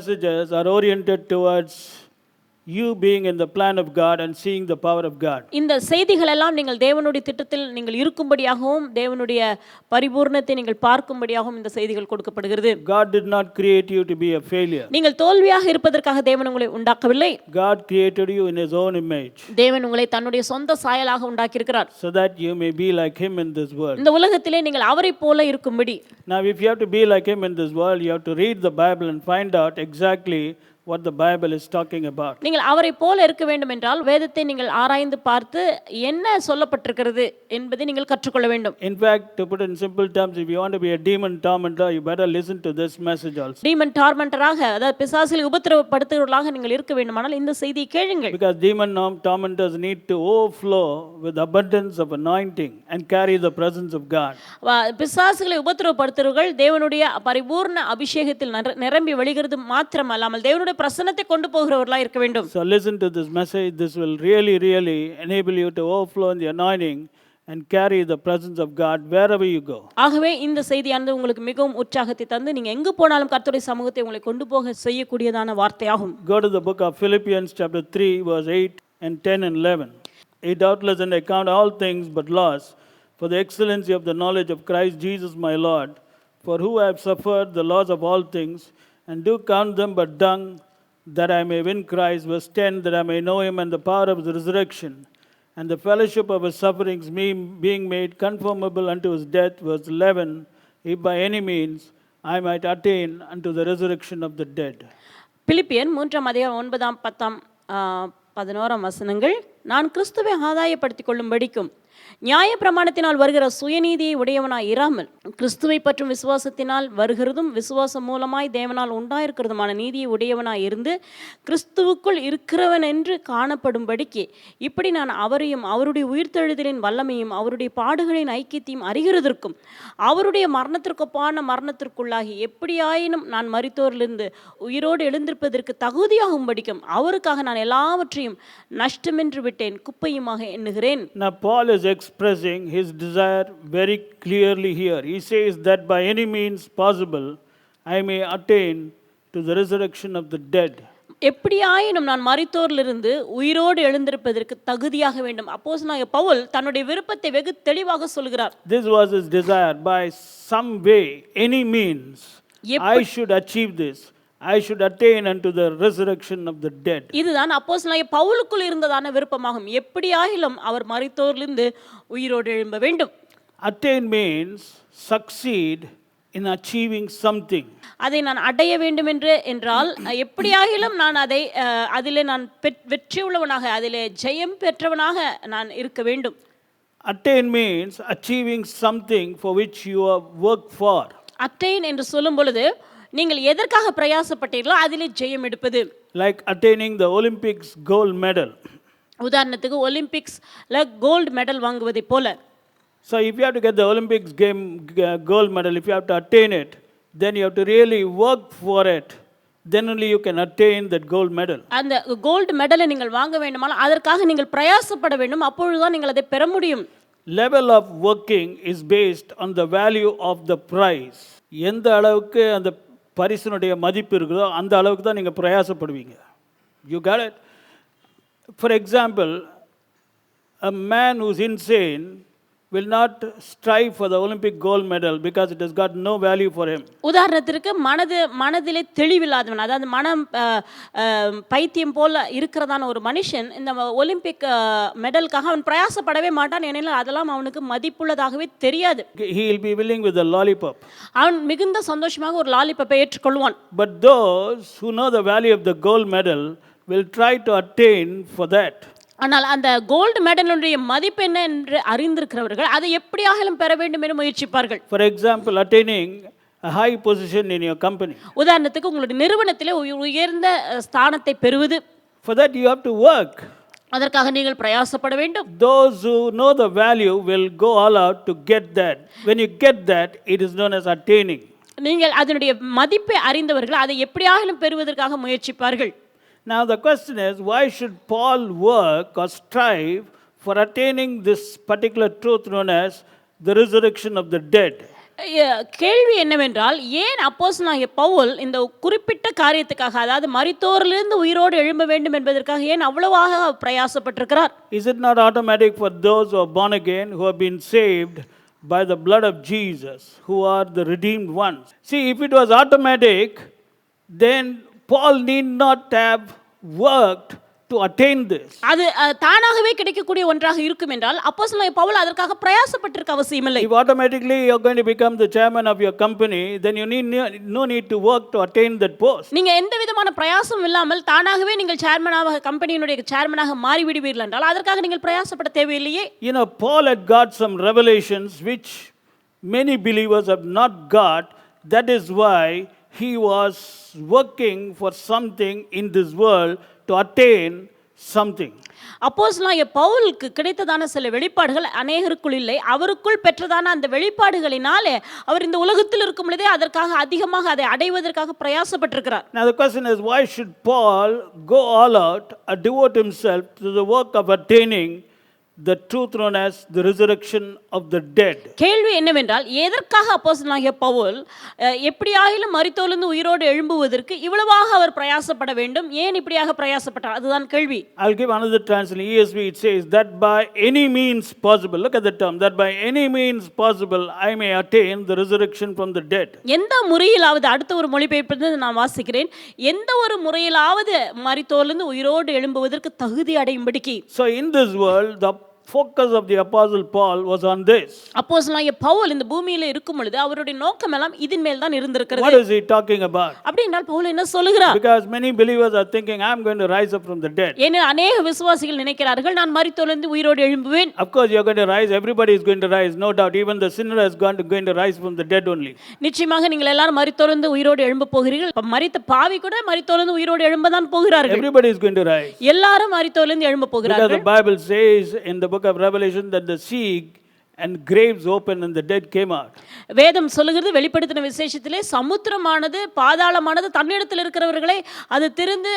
messages are oriented towards you being in the plan of God and seeing the power of God. இந்த செய்திகள் எல்லாம் நீங்கள் தேவனுடைய திட்டத்தில் நீங்கள் இருக்கும்படியாகவும் தேவனுடைய பரிபூர்ணத்தை நீங்கள் பார்க்கும்படியாகவும் இந்த செய்திகள் கொடுக்கப்படுகிறது. God did not create you to be a failure. நீங்கள் தோல்வியாக இருப்பதற்காக தேவன் உங்களை உண்டாக்கவில்லை. God created you in his own image. தேவன் உங்களை தன்னுடைய சொந்த சாயலாக உண்டாக்கி இருக்கிறார். So that you may be like him in this world. இந்த உலகத்திலே நீங்கள் அவரைப் போல இருக்கும்படி. Now if you have to be like him in this world, you have to read the Bible and find out exactly what the Bible is talking about. நீங்கள் அவரை போல இருக்க வேண்டும் என்றால் வேதத்தை நீங்கள் ஆராய்ந்து பார்த்து என்ன சொல்லப்பட்டிருக்கிறது என்பதை நீங்கள் கற்றுக்கொள்ள வேண்டும். In fact, to put it in simple terms, if you want to be a demon tormentor, you better listen to this message also. demon tormentor-ஆக அதாவது பிசாசுகளை உபத்திரவப்படுத்துகிறவர்களாக நீங்கள் இருக்க வேண்டுமானால் இந்த செய்தியை கேளுங்கள். Because demon tormentors need to overflow with abundance of anointing and carry the presence of God. பிசாசுகளை உபத்திரவப்படுத்துகிறவர்கள் தேவனுடைய பரிபூர்ண அபிஷேகத்தில் நிரம்பி வழிகிறது மாத்திரமல்லாமல் தேவனுடைய பிரசன்னத்தை கொண்டு போகிறவர்களாக இருக்க வேண்டும். So listen to this message. This will really enable you to overflow in the anointing and carry the presence of God wherever you go. ஆகவே இந்த செய்தியானது உங்களுக்கு மிகவும் உற்சாகத்தை தந்து நீங்க எங்கு போனாலும் கர்த்தருடைய சமூகத்தை உங்களை கொண்டு போக செய்யக்கூடியதான வார்த்தையாகும். Go to the book of Philippians chapter 3 verse 8 and 10 and 11. It doubtless and account all things but loss for the excellency of the knowledge of Christ Jesus my Lord, for who I have suffered the loss of all things and do count them but dung, that I may win Christ. Verse 10, that I may know him and the power of his resurrection and the fellowship of his sufferings, me being made conformable unto his death. Verse 11, if by any means I might attain unto the resurrection of the dead. பிலிப்பியர் 3:9-11 வசனங்கள். நான் கிறிஸ்துவை ஆதாயப்படுத்திக் கொள்ளும்படிக்கும் நியாய பிரமாணத்தினால் வருகிற சுயநீதியை உடையவனாய் இராமல் கிறிஸ்துவை பற்றும் விசுவாசத்தினால் வருகிறதும் விசுவாசம் மூலமாய் தேவனால் உண்டாயிருக்கிறதுமான நீதியை உடையவனாய் இருந்து கிறிஸ்துவுக்குள் இருக்கிறவன் என்று காணப்படும்படிக்கு இப்படி நான் அவரையும் அவருடைய உயிர்த்தெழுதலின் வல்லமையும் அவருடைய பாடுகளின் ஐக்கியத்தையும் அறிகிறதற்கும் அவருடைய மரணத்திற்கொப்பான மரணத்திற்குள்ளாகி எப்படியாயினும் நான் மரித்தோரிலிருந்து உயிரோடு எழுந்திருப்பதற்கு தகுதியாகும்படிக்கும் அவருக்காக நான் எல்லாவற்றையும் நஷ்டமென்று விட்டேன், குப்பையுமாக எண்ணுகிறேன். Now Paul is expressing his desire very clearly here. He says that by any means possible I may attain to the resurrection of the dead. எப்படியாயினும் நான் மரித்தோரிலிருந்து உயிரோடு எழுந்திருப்பதற்கு தகுதியாக வேண்டும். அப்போஸ்தலனாகிய பவுல் தன்னுடைய விருப்பத்தை வெகு தெளிவாக சொல்கிறார். This was his desire. By some way, any means, I should achieve this. I should attain unto the resurrection of the dead. இதுதான் அப்போஸ்தலனாகிய பவுலுக்குள் இருந்ததான விருப்பமாகும். எப்படியாயிலும் அவர் மரித்தோரிலிருந்து உயிரோடு எழும்ப வேண்டும். Attain means succeed in achieving something. அதை நான் அடைய வேண்டும் என்றால் எப்படியாகிலும் நான் அதிலே நான் வெற்றி உள்ளவனாக அதிலே ஜெயம் பெற்றவனாக நான் இருக்க வேண்டும். Attain means achieving something for which you have worked for. Attain என்று சொல்லும் பொழுது நீங்கள் எதற்காக பிரயாசப்பட்டீர்களோ அதிலே ஜெயம் எடுப்பது. Like attaining the Olympics gold medal. உதாரணத்துக்கு ஒலிம்பிக்ஸ்ல கோல்ட் மெடல் வாங்குவதை போல. So if you have to get the Olympics game gold medal, if you have to attain it, then you have to really work for it. Then only you can attain that gold medal. அந்த gold மெடலை நீங்கள் வாங்க வேண்டுமானால் அதற்காக நீங்கள் பிரயாசப்பட வேண்டும், அப்பொழுதுதான் நீங்கள் அதை பெற முடியும். Level of working is based on the value of the prize. எந்த அளவுக்கு அந்த பரிசினுடைய மதிப்பு இருக்குதோ அந்த அளவுக்கு தான் நீங்கள் பிரயாசப்படுவீங்க. You got it? For example, a man who's insane will not strive for the Olympic gold medal because it has got no value for him. உதாரணத்திற்கு மனதிலே தெளிவில்லாதவன், அதாவது மனம் பைத்தியம் போல இருக்கிறதான ஒரு மனுஷன் இந்த ஒலிம்பிக் மெடலுக்காக அவன் பிரயாசப்படவே மாட்டான். ஏனெனில் அதெல்லாம் அவனுக்கு மதிப்புள்ளதாகவே தெரியாது. He will be willing with a lollipop. அவன் மிகுந்த சந்தோஷமாக ஒரு லாலிபப்பை ஏற்றுக்கொள்வான். But those who know the value of the gold medal will try to attain for that. ஆனால் அந்த கோல்டு மெடலுடைய மதிப்பு என்ன என்று அறிந்திருக்கிறவர்கள் அதை எப்படியாகிலும் பெற வேண்டும் என முயற்சிப்பார்கள். For example, attaining a high position in your company. உதாரணத்துக்கு உங்களுடைய நிறுவனத்திலே உயர்ந்த ஸ்தானத்தை பெறுவது. For that you have to work. அதற்காக நீங்கள் பிரயாசப்பட வேண்டும். Those who know the value will go all out to get that. When you get that, it is known as attaining. நீங்கள் அதனுடைய மதிப்பை அறிந்தவர்கள் அதை எப்படியாகிலும் பெறுவதற்காக முயற்சிப்பார்கள். Now the question is, why should Paul work or strive for attaining this particular truth known as the resurrection of the dead? கேள்வி என்னவென்றால், ஏன் அப்போஸ்தலனாகிய பவுல் இந்த குறிப்பிட்ட காரியத்துக்காக, அதாவது மரித்தோரிலிருந்து உயிரோடு எழும்ப வேண்டும் என்பதற்காக ஏன் அவ்வளவாக பிரயாசப்பட்டிருக்கிறார்? Is it not automatic for those who are born again, who have been saved by the blood of Jesus, who are the redeemed ones? See, if it was automatic, then Paul need not have worked to attain this. அது தானாகவே கிடைக்கக்கூடிய ஒன்றாக இருக்கும் என்றால் அப்போஸ்தலனாகிய பவுல் அதற்காக பிரயாசப்பட்டிருக்க அவசியமில்லை. If automatically you're going to become the chairman of your company, then you need no need to work to attain that post. நீங்க எந்த விதமான பிரயாசம் இல்லாமல் தானாகவே நீங்கள் சேர்மனாக, கம்பெனியினுடைய சேர்மனாக மாறிவிடுவீர்கள் என்றால் அதற்காக நீங்கள் பிரயாசப்பட தேவையில்லையே. You know, Paul had got some revelations which many believers have not got. That is why he was working for something in this world to attain something. அப்போஸ்தலனாகிய பவுலுக்கு கிடைத்ததான சில வெளிப்பாடுகள் அநேகருக்குள் இல்லை. அவருக்குள் பெற்றதான அந்த வெளிப்பாடுகளினாலே அவர் இந்த உலகத்தில் இருக்கும் பொழுதே அதற்காக அதிகமாக அதை அடைவதற்காக பிரயாசப்பட்டிருக்கிறார். Now the question is, why should Paul go all out and devote himself to the work of attaining the truth known as the resurrection of the dead? கேள்வி என்னவென்றால், எதற்காக அப்போஸ்தலனாகிய பவுல் எப்படியாயிலும் மரித்தோரிலிருந்து உயிரோடு எழும்புவதற்கு இவ்வளவாக அவர் பிரயாசப்பட வேண்டும்? ஏன் இப்படியாக பிரயாசப்பட்டார்? அதுதான் கேள்வி. I'll give another translation. ESV, it says that by any means possible. Look at the term. That by any means possible I may attain the resurrection from the dead. எந்த முறையிலாவது, அடுத்த ஒரு மொழிபெயர்ப்பிலிருந்து நான் வாசிக்கிறேன், எந்த ஒரு முறையிலாவது மரித்தோரிலிருந்து உயிரோடு எழும்புவதற்கு தகுதி அடையும்படிக்கு. So in this world, the focus of the apostle Paul was on this. அப்போஸ்தலனாகிய பவுல் இந்த பூமியில இருக்கும் பொழுது அவருடைய நோக்கம் எல்லாம் இதன் மேல் தான் இருந்திருக்கிறது. What is he talking about? அப்படி என்றால் பவுல் என்ன சொல்லுகிறார்? Because many believers are thinking, I am going to rise up from the dead. ஏன்னா அநேக விசுவாசிகள் நினைக்கிறார்கள், நான் மரித்தோரிலிருந்து உயிரோடு எழும்புவேன். Of course you are going to rise. Everybody is going to rise, no doubt. Even the sinner is going to rise from the dead only. நிச்சயமாக நீங்கள் எல்லாரும் மரித்தோரிலிருந்து உயிரோடு எழும்ப போகிறீர்கள். மரித்த பாவி கூட மரித்தோரிலிருந்து உயிரோடு எழும்ப தான் போகிறார்கள். Everybody is going to rise. எல்லாரும் மரித்தோரிலிருந்து எழும்ப Because போகிறார்கள். the Bible says in the book of Revelation that the sea and graves opened and the dead came out. வேதம் சொல்லுகிறது, வெளிப்படுத்தின விசேஷத்திலே சமுத்திரமானது, பாதாளமானது தன்னிடத்தில் இருக்கிறவர்களை அது திறந்து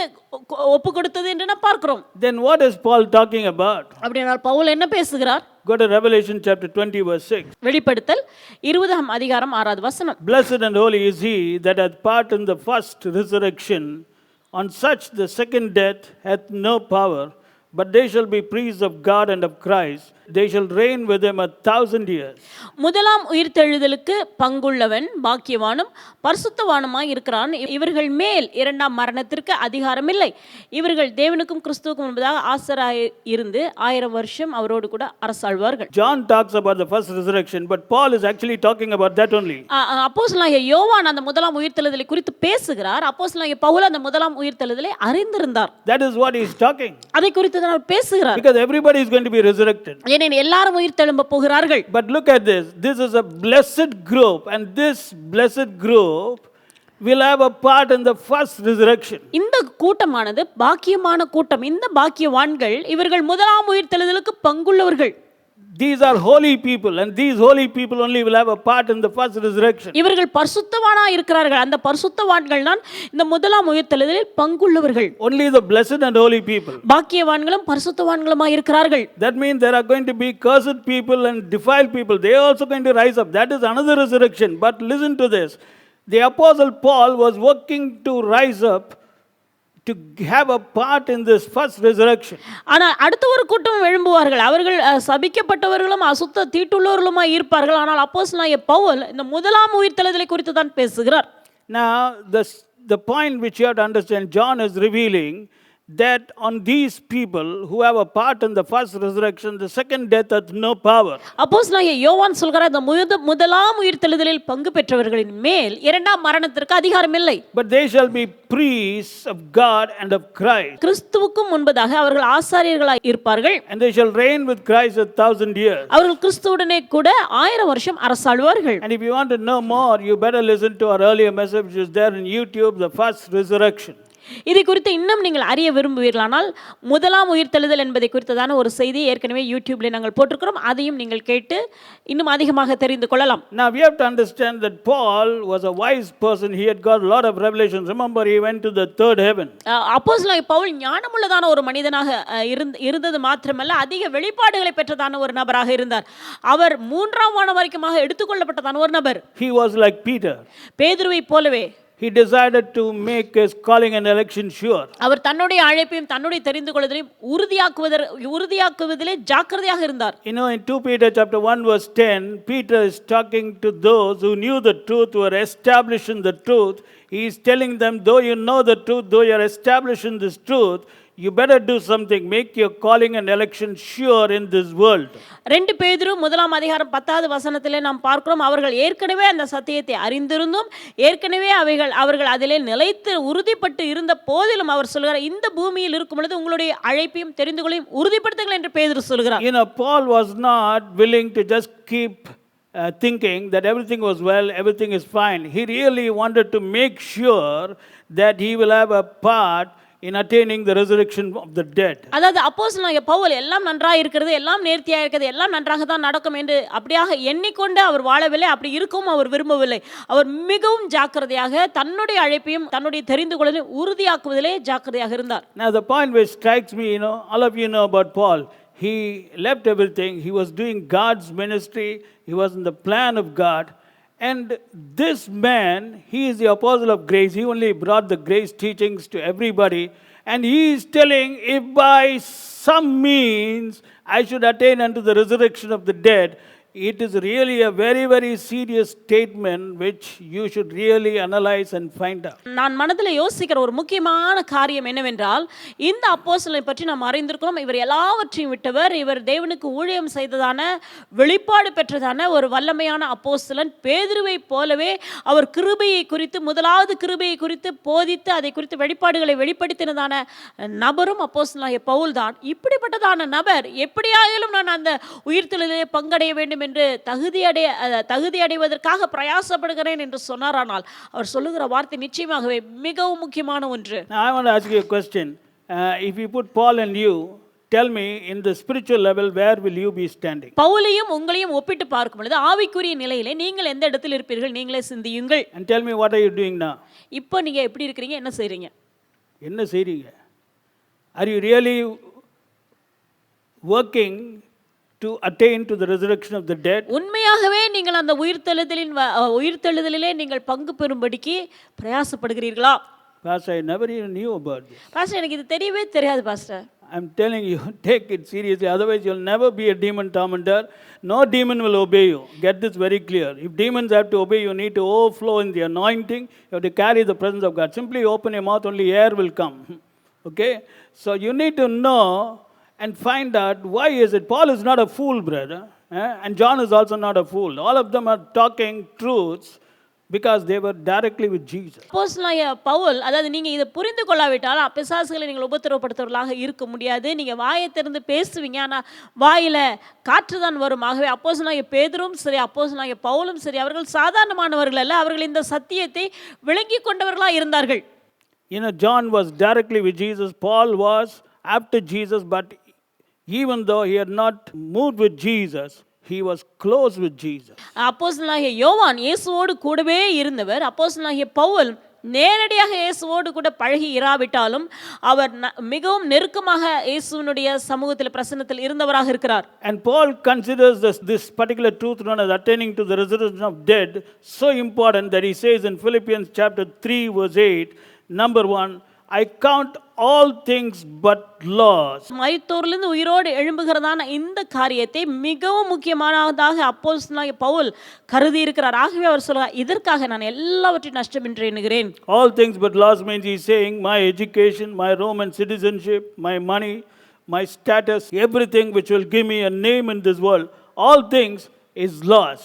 ஒப்பு கொடுத்தது என்று நாம் பார்க்கிறோம். Then what is Paul talking about? அப்படினால் பவுல் என்ன பேசுகிறார்? Go to Revelation chapter 20 verse 6. வெளிப்படுத்தல் 20ஆம் அதிகாரம் 6வது வசனம். Blessed and holy is he that hath part in the first resurrection. On such the second death hath no power, but they shall be priests of God and of Christ. They shall reign with him 1,000 years. முதலாம் உயிர்த்தெழுதலுக்கு பங்குள்ளவன் பாக்கியவானும் பரிசுத்தவானுமாய் இருக்கிறான். இவர்கள் மேல் இரண்டாம் மரணத்திற்கு அதிகாரம் இல்லை. இவர்கள் தேவனுக்கும் கிறிஸ்துவுக்கும் முன்பதாக ஆசராய் இருந்து 1000 வருஷம் அவரோடு கூட அரசாழ்வார்கள். John talks about the first resurrection, but Paul is actually talking about that only. அப்போஸ்தலனாகிய யோவான் அந்த முதலாம் உயிர்த்தெழுதலை குறித்து பேசுகிறார். அப்போஸ்தலனாகிய பவுல் அந்த முதலாம் உயிர்த்தெழுதலை அறிந்திருந்தார். That is what he is talking. அதை குறித்து தான் அவர் பேசுகிறார். Because everybody is going to be resurrected. எல்லாரும் உயிர்த்தெழும்ப போகிறார்கள். But look at this. This is a blessed group, and this blessed group will have a part in the first resurrection. இந்த கூட்டமானது பாக்கியமான கூட்டம். இந்த பாக்கியவான்கள் இவர்கள் முதலாம் உயிர்த்தெழுதலுக்கு பங்குள்ளவர்கள். These are holy people, and these holy people only will have a part in the first resurrection. இவர்கள் பரிசுத்தவானா இருக்கிறார்கள். அந்த பரிசுத்தவான்கள் தான் இந்த முதலாம் உயிர்த்தெழுதலில் பங்குள்ளவர்கள். Only the blessed and holy people. பாக்கியவான்களும் பரிசுத்தவான்களுமாய் இருக்கிறார்கள். That means there are going to be cursed people and defiled people. They are also going to rise up. That is another resurrection. But listen to this. The apostle Paul was working to rise up to have a part in this first resurrection. ஆனால் அடுத்த ஒரு கூட்டம் எழும்புவார்கள். அவர்கள் சபிக்கப்பட்டவர்களும் அசுத்த தீட்டுள்ளவர்களுமாய் இருப்பார்கள். ஆனால் அப்போஸ்தலனாகிய பவுல் இந்த முதலாம் உயிர்த்தெழுதலை குறித்து தான் பேசுகிறார். Now the point which you have to understand, John is revealing that on these people who have a part in the first resurrection, the second death hath no power. அப்போஸ்தலனாகிய யோவான் சொல்கிறார், இந்த முதலாம் உயிர்த்தெழுதலில் பங்கு பெற்றவர்களின் மேல் இரண்டாம் மரணத்திற்கு அதிகாரம் இல்லை. But they shall be priests of God and of Christ. கிறிஸ்துவுக்கும் முன்பதாக அவர்கள் ஆசாரியர்களாய் இருப்பார்கள். And they shall reign with Christ 1,000 years. அவர்கள் கிறிஸ்துவுடனே கூட 1000 வருஷம் அரசாழ்வார்கள். And if you want to know more, you better listen to our earlier message which is there in YouTube, the first resurrection. இதை குறித்து இன்னும் நீங்கள் அறிய விரும்புவீர்களானால் முதலாம் உயிர்த்தெழுதல் என்பதை குறித்ததான ஒரு செய்தி ஏற்கனவே யூடியூப்ல நாங்கள் போட்டிருக்கிறோம். அதையும் நீங்கள் கேட்டு இன்னும் அதிகமாக தெரிந்து கொள்ளலாம். Now we have to understand that Paul was a wise person. He had got a lot of revelations. Remember, he went to the third heaven. அப்போஸ்தலனாகிய பவுல் ஞானமுள்ளதான ஒரு மனிதனாக இருந்தது மாத்திரமல்ல, அதிக வெளிப்பாடுகளை பெற்றதான ஒரு நபராக இருந்தார். அவர் மூன்றாம் வானம் வரைக்குமாக எடுத்துக்கொள்ளப்பட்டதான ஒரு நபர். He was like Peter. பேதுருவை போலவே He decided to make his calling and election sure. அவர் தன்னுடைய அழைப்பையும் தன்னுடைய தெரிந்து கொள்வதையும் உறுதியாக்குவதிலே ஜாக்கிரதையாக இருந்தார். You know, in 2 Peter chapter 1 verse 10, Peter is talking to those who knew the truth, who were established in the truth. He is telling them, though you know the truth, though you are established in this truth, you better do something. Make your calling and election sure in this world. 2 பேதுரு 1ஆம் அதிகாரம் 10வது வசனத்திலே நாம் பார்க்கிறோம், அவர்கள் ஏற்கனவே அந்த சத்தியத்தை அறிந்திருந்தும் ஏற்கனவே அவர்கள் அதிலே நிலைத்து உறுதிப்பட்டு இருந்த போதிலும் அவர் சொல்கிறார், இந்த பூமியில் இருக்கும் பொழுது உங்களுடைய அழைப்பையும் தெரிந்து கொள்ளையும் உறுதிப்படுத்துங்கள் என்று பேதுரு சொல்கிறார். You know, Paul was not willing to just keep thinking that everything was well, everything is fine. He really wanted to make sure that he will have a part in attaining the resurrection of the dead. அதாவது அப்போஸ்தலனாகிய பவுல் எல்லாம் நன்றாக இருக்கிறது, எல்லாம் நேர்த்தியாக இருக்கிறது, எல்லாம் நன்றாக தான் நடக்கும் என்று அப்படியாக எண்ணிக்கொண்டு அவர் வாழவில்லை. அப்படி இருக்கவும் அவர் விரும்பவில்லை. அவர் மிகவும் ஜாக்கிரதையாக தன்னுடைய அழைப்பையும் தன்னுடைய தெரிந்து கொள்ளலையும் உறுதியாக்குவதிலே ஜாக்கிரதையாக இருந்தார். Now the point which strikes me, you know, all of you know about Paul. He left everything. He was doing God's ministry. He was in the plan of God. And this man, he is the apostle of grace. He only brought the grace teachings to everybody. And he is telling, if by some means I should attain unto the resurrection of the dead, it is really a very, very serious statement which you should really analyze and find out. நான் மனதில் யோசிக்கிற ஒரு முக்கியமான காரியம் என்னவென்றால், இந்த அப்போஸ்தலனை பற்றி நாம் அறிந்திருக்கிறோம். இவர் எல்லாவற்றையும் விட்டவர். இவர் தேவனுக்கு ஊழியம் செய்ததான வெளிப்பாடு பெற்றதான ஒரு வல்லமையான அப்போஸ்தலன். பேதுருவை போலவே அவர் கிருபையை குறித்து, முதலாவது கிருபையை குறித்து போதித்து அதை குறித்து வெளிப்பாடுகளை வெளிப்படுத்தினதான நபரும் அப்போஸ்தலனாகிய பவுல் தான். இப்படிப்பட்டதான நபர் எப்படியாயிலும் நான் அந்த உயிர்த்தெழுதலிலே பங்கடைய வேண்டும் என்று தகுதி அடைவதற்காக பிரயாசப்படுகிறேன் என்று சொன்னாரானால் அவர் சொல்லுகிற வார்த்தை நிச்சயமாகவே மிகவும் முக்கியமான ஒன்று. Now I want to ask you a question. If you put Paul and you, tell me in the spiritual level, where will you be standing? பவுலையும் உங்களையும் ஒப்பிட்டு பார்க்கும் பொழுது ஆவிக்குரிய நிலையிலே நீங்கள் எந்த இடத்தில் இருப்பீர்கள்? நீங்களே சிந்தியுங்கள். And tell me, what are you doing now? இப்போ நீங்க எப்படி இருக்கீங்க? என்ன செய்றீங்க? என்ன செய்றீங்க? Are you really working to attain to the resurrection of the dead? உண்மையாகவே நீங்கள் அந்த உயிர்த்தெழுதலிலே நீங்கள் பங்கு பெறும்படிக்கு பிரயாசப்படுகிறீர்களா? Pastor, I never even knew about this. Pastor, எனக்கு இது தெரியவே தெரியாது pastor. I'm telling you, take it seriously. Otherwise, you'll never be a demon tormentor. No demon will obey you. Get this very clear. If demons have to obey, you need to overflow in the anointing. You have to carry the presence of God. Simply open your mouth, only air will come. Okay? So you need to know and find out why is it. Paul is not a fool, brother. And John is also not a fool. All of them are talking truths because they were directly with Jesus. அப்போஸ்தலனாகிய பவுல், அதாவது நீங்க இதை புரிந்து கொள்ளாவிட்டால் பிசாசுகளை நீங்கள் உபத்திரவப்படுத்துவர்களாக இருக்க முடியாது. நீங்க வாயை திறந்து பேசுவீங்க, ஆனா வாயில காற்று தான் வரும். ஆகவே அப்போஸ்தலனாகிய பேதுரும் சரி, அப்போஸ்தலனாகிய பவுலும் சரி, அவர்கள் சாதாரணமானவர்கள் அல்ல. அவர்கள் இந்த சத்தியத்தை விளங்கி கொண்டவர்களாக இருந்தார்கள். You know, John was directly with Jesus. Paul was after Jesus, but even though he had not moved with Jesus, he was close with Jesus. அப்போஸ்தலனாகிய யோவான் இயேசுவோடு கூடவே இருந்தவர். அப்போஸ்தலனாகிய பவுல் நேரடியாக இயேசுவோடு கூட பழகி இராவிட்டாலும் அவர் மிகவும் நெருக்கமாக இயேசுவினுடைய சமூகத்தில் பிரசன்னத்தில் இருந்தவராக இருக்கிறார். And Paul considers this particular truth known as attaining to the resurrection of dead so important that he says in Philippians chapter 3 verse 8, number 1, I count all things but loss. மரித்தோரிலிருந்து உயிரோடு எழும்புகிறதான இந்த காரியத்தை மிகவும் முக்கியமானதாக அப்போஸ்தலனாகிய பவுல் கருதி இருக்கிறார். ஆகவே அவர் சொல்றார், இதற்காக நான் எல்லாவற்றையும் நஷ்டம் என்று எண்ணுகிறேன். All things but loss means he is saying my education, my Roman citizenship, my money, my status, everything which will give me a name in this world, all things is loss.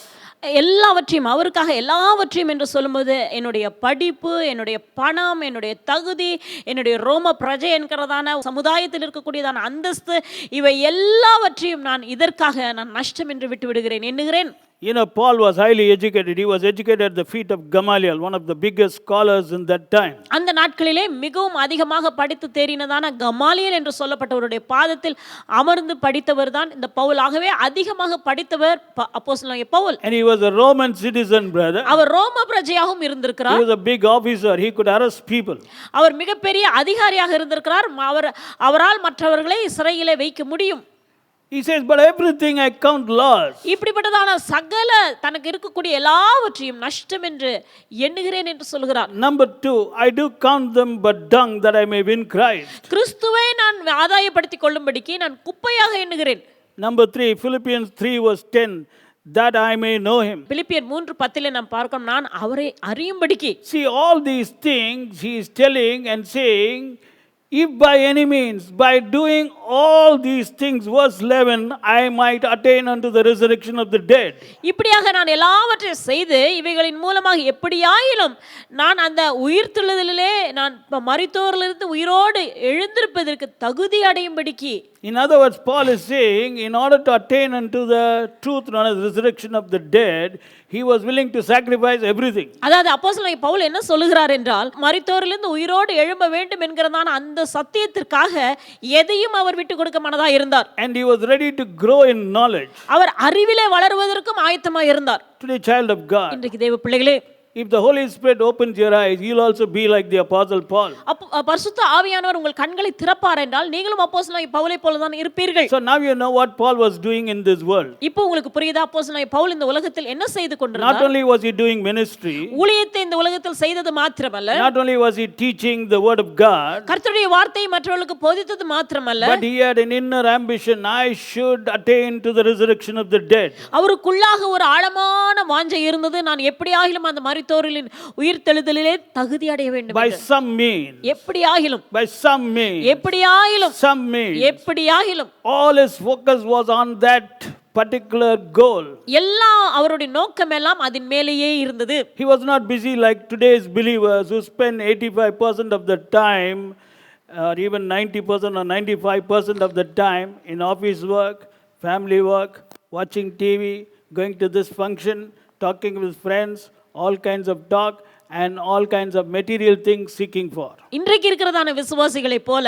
எல்லாவற்றையும் அவருக்காக எல்லாவற்றையும் என்று சொல்லும்போது என்னுடைய படிப்பு, என்னுடைய பணம், என்னுடைய தகுதி, என்னுடைய ரோம பிரஜை என்கிறதான சமுதாயத்தில் இருக்கக்கூடியதான அந்தஸ்து, இவை எல்லாவற்றையும் நான் இதற்காக நான் நஷ்டம் என்று விட்டு விடுகிறேன் எண்ணுகிறேன். You know, Paul was highly educated. He was educated at the feet of Gamaliel, one of the biggest scholars in that time. அந்த நாட்களிலே மிகவும் அதிகமாக படித்து தேறினதான கமாலியல் என்று சொல்லப்பட்டவருடைய பாதத்தில் அமர்ந்து படித்தவர் தான் இந்த பவுல். ஆகவே அதிகமாக படித்தவர் அப்போஸ்தலனாகிய Pavul. And he was a Roman citizen, brother. அவர் ரோம பிரஜையாகவும் He இருந்திருக்கிறார். was a big officer. He could arrest people. அவர் மிகப்பெரிய அதிகாரியாக இருந்திருக்கிறார். அவரால் மற்றவர்களை சிறையிலே வைக்க முடியும். He says, but everything I count loss. இப்படிப்பட்டதான சகல தனக்கு இருக்கக்கூடிய எல்லாவற்றையும் நஷ்டம் என்று எண்ணுகிறேன் என்று சொல்கிறார். Number 2, I do count them but dung that I may win Christ. கிறிஸ்துவை நான் ஆதாயப்படுத்திக் கொள்ளும்படிக்கு நான் குப்பையாக எண்ணுகிறேன். Number 3, Philippians 3 verse 10, that I may know him. பிலிப்பியர் 3:10 நாம் பார்க்கிறோம், நான் அவரை அறியும்படிக்கு. See, all these things he is telling and saying, if by any means, by doing all these things, verse 11, I might attain unto the resurrection of the dead. இப்படியாக நான் எல்லாவற்றையும் செய்து இவைகளின் மூலமாக எப்படியாயிலும் நான் அந்த உயிர்த்தெழுதலிலே நான் மரித்தோரிலிருந்து உயிரோடு எழுந்திருப்பதற்கு தகுதி அடையும்படிக்கு. In other words, Paul is saying, in order to attain unto the truth known as resurrection of the dead, he was willing to sacrifice everything. அதாவது அப்போஸ்தலனாகிய பவுல் என்ன சொல்லுகிறார் என்றால், மரித்தோரிலிருந்து உயிரோடு எழும்ப வேண்டும் என்கிறதான அந்த சத்தியத்திற்காக எதையும் அவர் விட்டு கொடுக்க மனதாக இருந்தார். And he was ready to grow in knowledge. அவர் அறிவிலே வளருவதற்கும் ஆயத்தமாக இருந்தார். Today, child of God, இன்றைக்கு தேவ பிள்ளைகளே, if the Holy Spirit opens your eyes, you'll also be like the Apostle Paul. பரிசுத்த ஆவியானவர் உங்கள் கண்களை திறப்பார் என்றால் நீங்களும் அப்போஸ்தலனாகிய பவுலை போல தான் இருப்பீர்கள். So now you know what Paul was doing in this world. இப்போ உங்களுக்கு புரியுதா அப்போஸ்தலனாகிய பவுல் இந்த உலகத்தில் என்ன செய்து Not கொண்டிருந்தார்? only was he doing ministry, ஊழியத்தை இந்த உலகத்தில் செய்தது மாத்திரமல்ல, not only was he teaching the word of God, கர்த்தருடைய வார்த்தையை மற்றவர்களுக்கு போதித்தது மாத்திரமல்ல, but he had an inner ambition. I should attain to the resurrection of the dead. அவருக்குள்ளாக ஒரு ஆழமான வாஞ்சை இருந்தது, நான் எப்படியாகிலும் அந்த மரித்தோரின் உயிர்த்தெழுதலிலே தகுதி அடைய வேண்டும் By என்று. some means, எப்படியாகிலும் by some means, எப்படியாகிலும் some means, எப்படியாகிலும் all his focus was on that particular goal. எல்லா அவருடைய நோக்கம் எல்லாம் அதன் மேலேயே இருந்தது. He was not busy like today's believers who spend 85% of the time or even 90% or 95% of the time in office work, family work, watching TV, going to this function, talking with friends, all kinds of talk and all kinds of material things seeking for. இன்றைக்கு இருக்கிறதான விசுவாசிகளை போல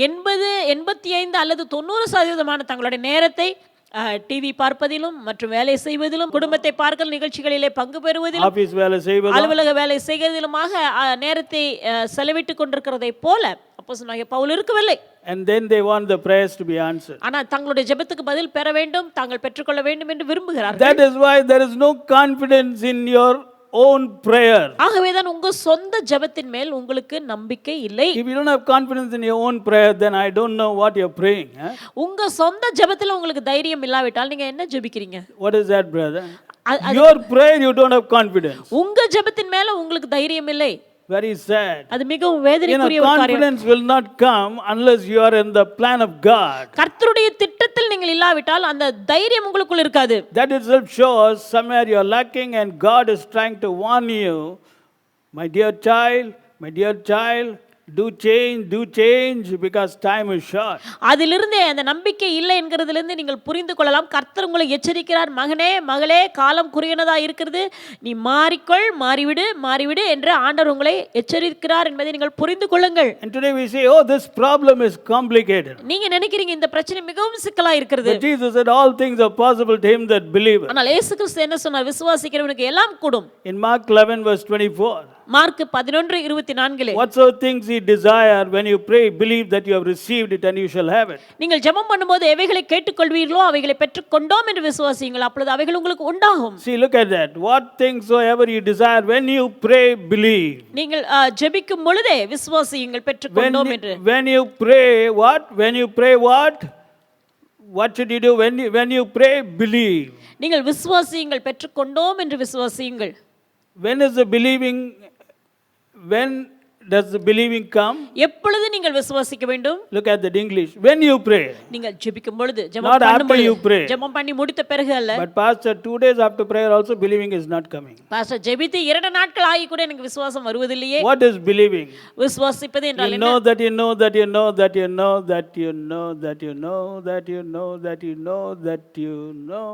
85 அல்லது 90% தங்களுடைய நேரத்தை TV பார்ப்பதிலும் மற்றும் வேலை செய்வதிலும், குடும்பத்தை பார்க்கல் நிகழ்ச்சிகளிலே பங்கு பெறுவதிலும், ஆபீஸ் வேலை செய்வதிலும், அலுவலக வேலை செய்வதிலுமாக நேரத்தை செலவிட்டுக் கொண்டிருக்கிறதை போல அப்போஸ்தலனாகிய பவுல் இருக்கவில்லை. and then they want the prayers to be answered. ஆனால் தங்களுடைய ஜெபத்துக்கு பதில் பெற வேண்டும், தாங்கள் பெற்றுக்கொள்ள வேண்டும் என்று விரும்புகிறார்கள். That is why there is no confidence in your own prayer. ஆகவேதான் உங்க சொந்த ஜெபத்தின் மேல் உங்களுக்கு நம்பிக்கை இல்லை. If you don't have confidence in your own prayer, then I don't know what you're praying. உங்க சொந்த ஜெபத்துல உங்களுக்கு தைரியம் இல்லாவிட்டால் நீங்க என்ன ஜெபிக்கிறீங்க? What is that, brother? Your prayer you don't have confidence. உங்க ஜெபத்தின் மேல உங்களுக்கு தைரியம் இல்லை. Very sad. அது மிகவும் வேதனைக்குரிய ஒரு காரியம். Confidence will not come unless you are in the plan of God. கர்த்தருடைய திட்டத்தில் நீங்கள் இல்லாவிட்டால் அந்த தைரியம் உங்களுக்குள் இருக்காது. That itself shows somewhere you are lacking and God is trying to warn you, my dear child, do change because time is short. அதிலிருந்து அந்த நம்பிக்கை இல்லை என்கிறதிலிருந்து நீங்கள் புரிந்து கொள்ளலாம். கர்த்தர் உங்களை எச்சரிக்கிறார், மகனே மகளே, காலம் குறுகினதா இருக்கிறது, நீ மாறிவிடு என்று ஆண்டவர் உங்களை எச்சரிக்கிறார் என்பதை நீங்கள் புரிந்து கொள்ளுங்கள். And today we say, oh, this problem is complicated. நீங்க நினைக்கிறீங்க இந்த பிரச்சனை மிகவும் சிக்கலா இருக்கிறது. But Jesus said all things are possible to him that believe. ஆனால் இயேசு கிறிஸ்து என்ன சொன்னார்? விசுவாசிக்கிறவனுக்கு எல்லாம் கூடும். In Mark 11 verse 24. Mark 11:24 Whatsoever things ye desire when you pray, believe that you have received it and you shall have it. நீங்கள் ஜெபம் பண்ணும்போது எவைகளை கேட்டுக்கொள்வீர்களோ அவைகளை பெற்றுக்கொண்டோம் என்று விசுவாசியுங்கள், அப்பொழுது அவைகள் உங்களுக்கு உண்டாகும். See, look at that. What things soever you desire when you pray, believe. நீங்கள் ஜெபிக்கும் பொழுதே விசுவாசியுங்கள், பெற்றுக்கொண்டோம் என்று. When you pray what? When you pray what? What should you do when you pray? Believe. நீங்கள் விசுவாசியுங்கள், பெற்றுக்கொண்டோம் என்று விசுவாசியுங்கள். When is the believing? When does the believing come? எப்பொழுது நீங்கள் விசுவாசிக்க வேண்டும்? Look at that English. When you pray. நீங்கள் ஜெபிக்கும் பொழுது, Not ஜெபம் பண்ணும் after you pray. பொழுது, ஜெபம் பண்ணி முடித்த பிறகு அல்ல. But pastor, 2 days after prayer also believing is not coming. Pastor ஜெபித்து 2 நாட்கள் ஆகி கூட எனக்கு விசுவாசம் வருவதில்லையே. What is believing? விசுவாசிப்பது என்றால் You என்ன? know that you know that you know that you know that you know that you know that you know that you know that you know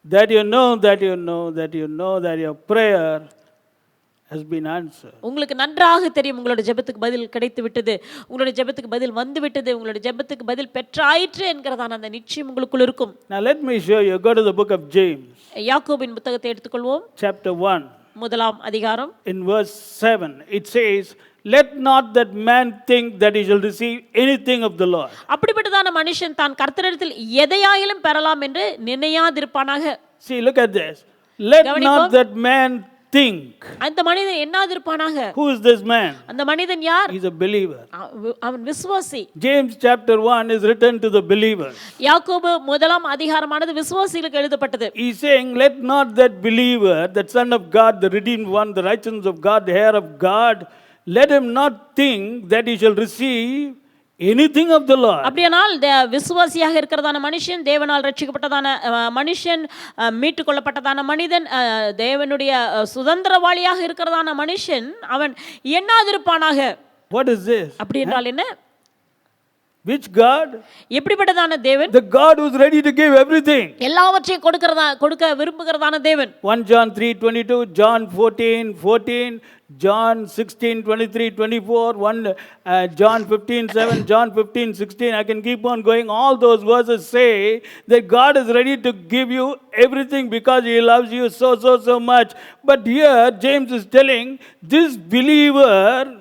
that you know that you know that you know that your prayer has been answered. உங்களுக்கு நன்றாக தெரியும் உங்களுடைய ஜெபத்துக்கு பதில் கிடைத்து விட்டது, உங்களுடைய ஜெபத்துக்கு பதில் வந்து விட்டது, உங்களுடைய ஜெபத்துக்கு பதில் பெற்றாயிற்று என்கிறதான அந்த நிச்சயம் உங்களுக்குள் இருக்கும். Now let me show you. Go to the book of James, யாக்கோபின் புத்தகத்தை எடுத்துக்கொள்வோம். chapter 1. முதலாம் அதிகாரம் In verse 7, it says, let not that man think that he shall receive anything of the Lord. அப்படிப்பட்டதான மனுஷன் தான் கர்த்தரிடத்தில் எதையாயிலும் பெறலாம் என்று நினையாதிருப்பானாக. See, look at this. Let not that man think. அந்த மனிதன் எண்ணாதிருப்பானாக. Who is this man? அந்த மனிதன் யார்? He's a believer. அவன் விசுவாசி. James chapter 1 is written to the believers. யாக்கோபு முதலாம் அதிகாரமானது விசுவாசிகளுக்கு எழுதப்பட்டது. He's saying, let not that believer, that son of God, the redeemed one, the righteousness of God, the heir of God, let him not think that he shall receive anything of the Lord. அப்படியானால் விசுவாசியாக இருக்கிறதான மனுஷன், தேவனால் ரட்சிக்கப்பட்டதான மனுஷன், மீட்டு கொள்ளப்பட்டதான மனிதன், தேவனுடைய சுதந்திரவாளியாக இருக்கிறதான மனுஷன் அவன் எண்ணாதிருப்பானாக. What is this? அப்படி என்றால் என்ன? Which God? எப்படிப்பட்டதான தேவன்? The God who's ready to give everything. எல்லாவற்றையும் கொடுக்க விரும்புகிறதான தேவன். 1 John 3:22, John 14:14, John 16:23, 24, John 15:7, John 15:16. I can keep on going. All those verses say that God is ready to give you everything because He loves you so much. But here James is telling this believer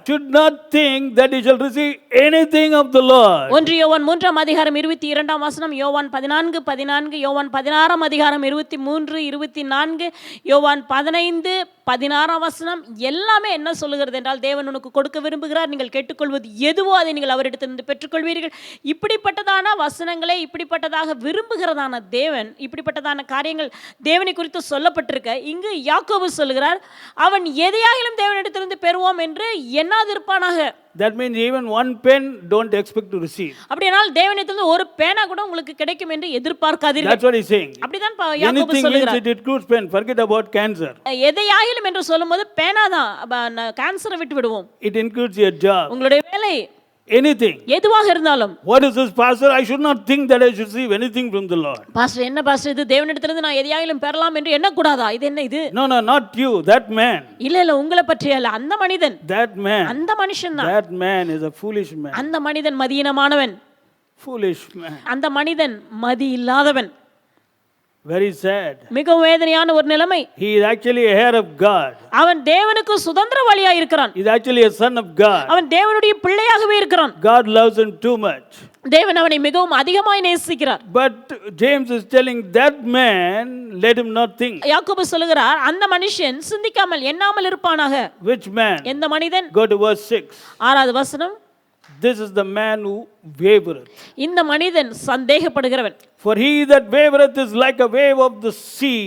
should not think that he shall receive anything of the Lord. 1 யோவான் 3 அதிகாரம் 22 வசனம், யோவான் 14:14, யோவான் 16 அதிகாரம் 23, 24, யோவான் 15:16 வசனம் எல்லாமே என்ன சொல்லுகிறது என்றால், தேவன் உனக்கு கொடுக்க விரும்புகிறார், நீங்கள் கேட்டுக்கொள்வது எதுவோ அதை நீங்கள் அவரிடத்திலிருந்து பெற்றுக்கொள்வீர்கள். இப்படிப்பட்டதான வசனங்களே இப்படிப்பட்டதாக விரும்புகிறதான தேவன், இப்படிப்பட்டதான காரியங்கள் தேவனை குறித்து சொல்லப்பட்டிருக்க இங்கு யாக்கோபு சொல்லுகிறார், அவன் எதையாகிலும் தேவனிடத்திலிருந்து பெறுவோம் என்று எண்ணாதிருப்பானாக. That means even one pen don't expect to receive. அப்படினால் தேவனிடத்திலிருந்து ஒரு பேனா கூட உங்களுக்கு கிடைக்கும் என்று எதிர்பார்க்காதீர்கள். That's what he's saying. அப்படிதான் யாக்கோபு Anything சொல்லுகிறார். means it includes pen. Forget about cancer. எதையாகிலும் என்று சொல்லும்போது பேனா தான், கேன்சரை விட்டு விடுவோம். It includes your job. உங்களுடைய வேலை, anything. எதுவாக இருந்தாலும். What is this, pastor? I should not think that I should receive anything from the Lord. Pastor, என்ன பாஸ்டர் இது, தேவனிடத்திலிருந்து நான் எதையாகிலும் பெறலாம் என்று எண்ணக்கூடாதா? இது என்ன இது? No, not you, that man. இல்ல உங்களை பற்றி அல்ல, அந்த மனிதன், That man. அந்த மனுஷன் தான். That man is a foolish man. அந்த மனிதன் மதியீனமானவன். Foolish man. அந்த மனிதன் மதி இல்லாதவன். Very sad. மிகவும் வேதனையான ஒரு நிலைமை. He is actually a heir of God. அவன் தேவனுக்கு சுதந்திரவாளியா இருக்கிறான். He is actually a son of God. அவன் தேவனுடைய பிள்ளையாகவே இருக்கிறான். God loves him too much. தேவன் அவனை மிகவும் அதிகமாய் நேசிக்கிறார். But James is telling that man, let him not think. யாக்கோபு சொல்லுகிறார், அந்த மனுஷன் சிந்திக்காமல் எண்ணாமல் இருப்பானாக. Which man? எந்த மனிதன்? Go to verse 6. 6வது வசனம், This is the man who wavereth. இந்த மனிதன் சந்தேகப்படுகிறவன். For he that wavereth is like a wave of the sea,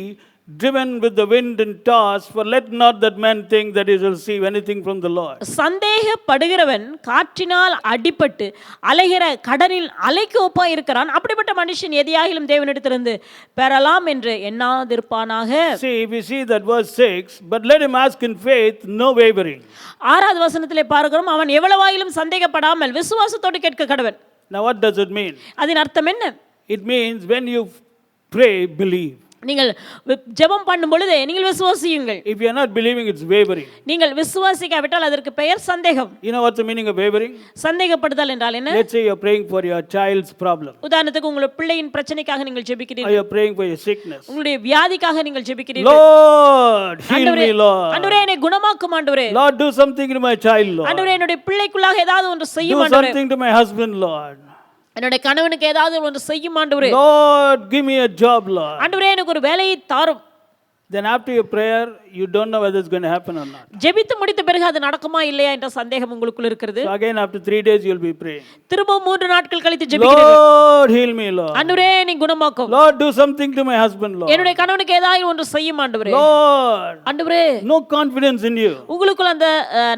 driven with the wind and tossed. For let not that man think that he shall receive anything from the Lord. சந்தேகப்படுகிறவன் காற்றினால் அடிபட்டு அலைகிற கடலில் அலைக்கு ஒப்பா இருக்கிறான். அப்படிப்பட்ட மனுஷன் எதையாகிலும் தேவனிடத்திலிருந்து பெறலாம் என்று எண்ணாதிருப்பானாக. See, if we see that verse 6, but let him ask in faith, no wavering. 6வது வசனத்திலே பார்க்கிறோம், அவன் எவ்வளவாயிலும் சந்தேகப்படாமல் விசுவாசத்தோடு கேட்க கடவன். Now what does it mean? அதன் அர்த்தம் என்ன? It means when you pray, believe. நீங்கள் ஜெபம் பண்ணும் பொழுது நீங்கள் விசுவாசியுங்கள். If you are not believing, it's wavering. நீங்கள் விசுவாசிக்காவிட்டால் அதற்கு பெயர் சந்தேகம். You know what's the meaning of wavering? சந்தேகப்படுதல் என்றால் என்ன? Let's say you're praying for your child's problem. உதாரணத்துக்கு உங்கள் பிள்ளையின் பிரச்சனைக்காக நீங்கள் Or ஜெபிக்கிறீர்கள். you're praying for your sickness. உங்களுடைய வியாதிக்காக நீங்கள் ஜெபிக்கிறீர்கள். Lord, heal me, Lord. ஆண்டவரே, என்னை குணமாக்கும் ஆண்டவரே. Lord, do something to my child, Lord. ஆண்டவரே, என்னுடைய பிள்ளைக்குள்ளாக ஏதாவது ஒன்று செய்யும் Do ஆண்டவரே. something to my husband, Lord. என்னுடைய கணவனுக்கு ஏதாவது ஒன்று செய்யும் ஆண்டவரே. Lord, give me a job, Lord. ஆண்டவரே, எனக்கு ஒரு வேலையை தாரும். Then after your prayer, you don't know whether it's going to happen or not. ஜெபித்து முடித்த பிறகு அது நடக்குமா இல்லையா என்ற சந்தேகம் உங்களுக்குள் இருக்கிறது. So again, after 3 days, you'll be praying. திரும்பவும் 3 நாட்கள் கழித்து ஜெபிக்கிறீர்கள். Lord, heal me, Lord. ஆண்டவரே, என்னை குணமாக்கும். Lord, do something to my husband, Lord. என்னுடைய கணவனுக்கு ஏதாவது ஒன்று செய்யும் ஆண்டவரே. Lord, ஆண்டவரே, no confidence in you. உங்களுக்குள் அந்த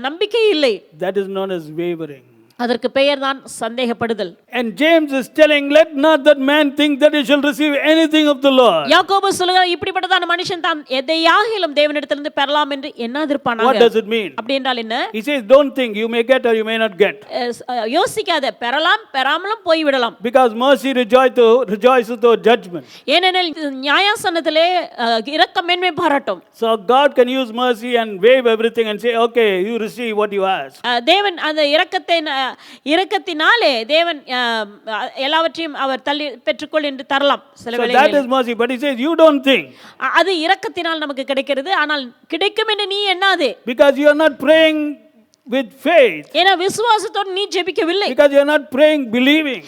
நம்பிக்கை இல்லை. That is known as wavering. அதற்கு பெயர்தான் சந்தேகப்படுதல். And James is telling, let not that man think that he shall receive anything of the Lord. யாக்கோபு சொல்கிறார், இப்படிப்பட்டதான மனுஷன் தான் எதையாகிலும் தேவனிடத்திலிருந்து பெறலாம் என்று எண்ணாதிருப்பானாக. What does it mean? அப்படி என்றால் என்ன? He says, don't think, you may get or you may not get. யோசிக்காத, பெறலாம் பெறாமலும் போய்விடலாம். Because mercy rejoiceth over judgment. ஏனெனில் நியாயாசனத்திலே இரக்கம் மேன்மை பாராட்டும். So God can use mercy and waive everything and say, okay, you receive what you ask. தேவன் அந்த இரக்கத்தினாலே தேவன் எல்லாவற்றையும் அவர் தள்ளி பெற்றுக்கொள் என்று தரலாம் சில So வேளைகளில். that is mercy, but he says, you don't think. அது இரக்கத்தினால் நமக்கு கிடைக்கிறது, ஆனால் கிடைக்கும் என்று நீ எண்ணாதே. Because you are not praying with faith. ஏன்னா விசுவாசத்தோடு நீ ஜெபிக்கவில்லை. Because you are not praying believing.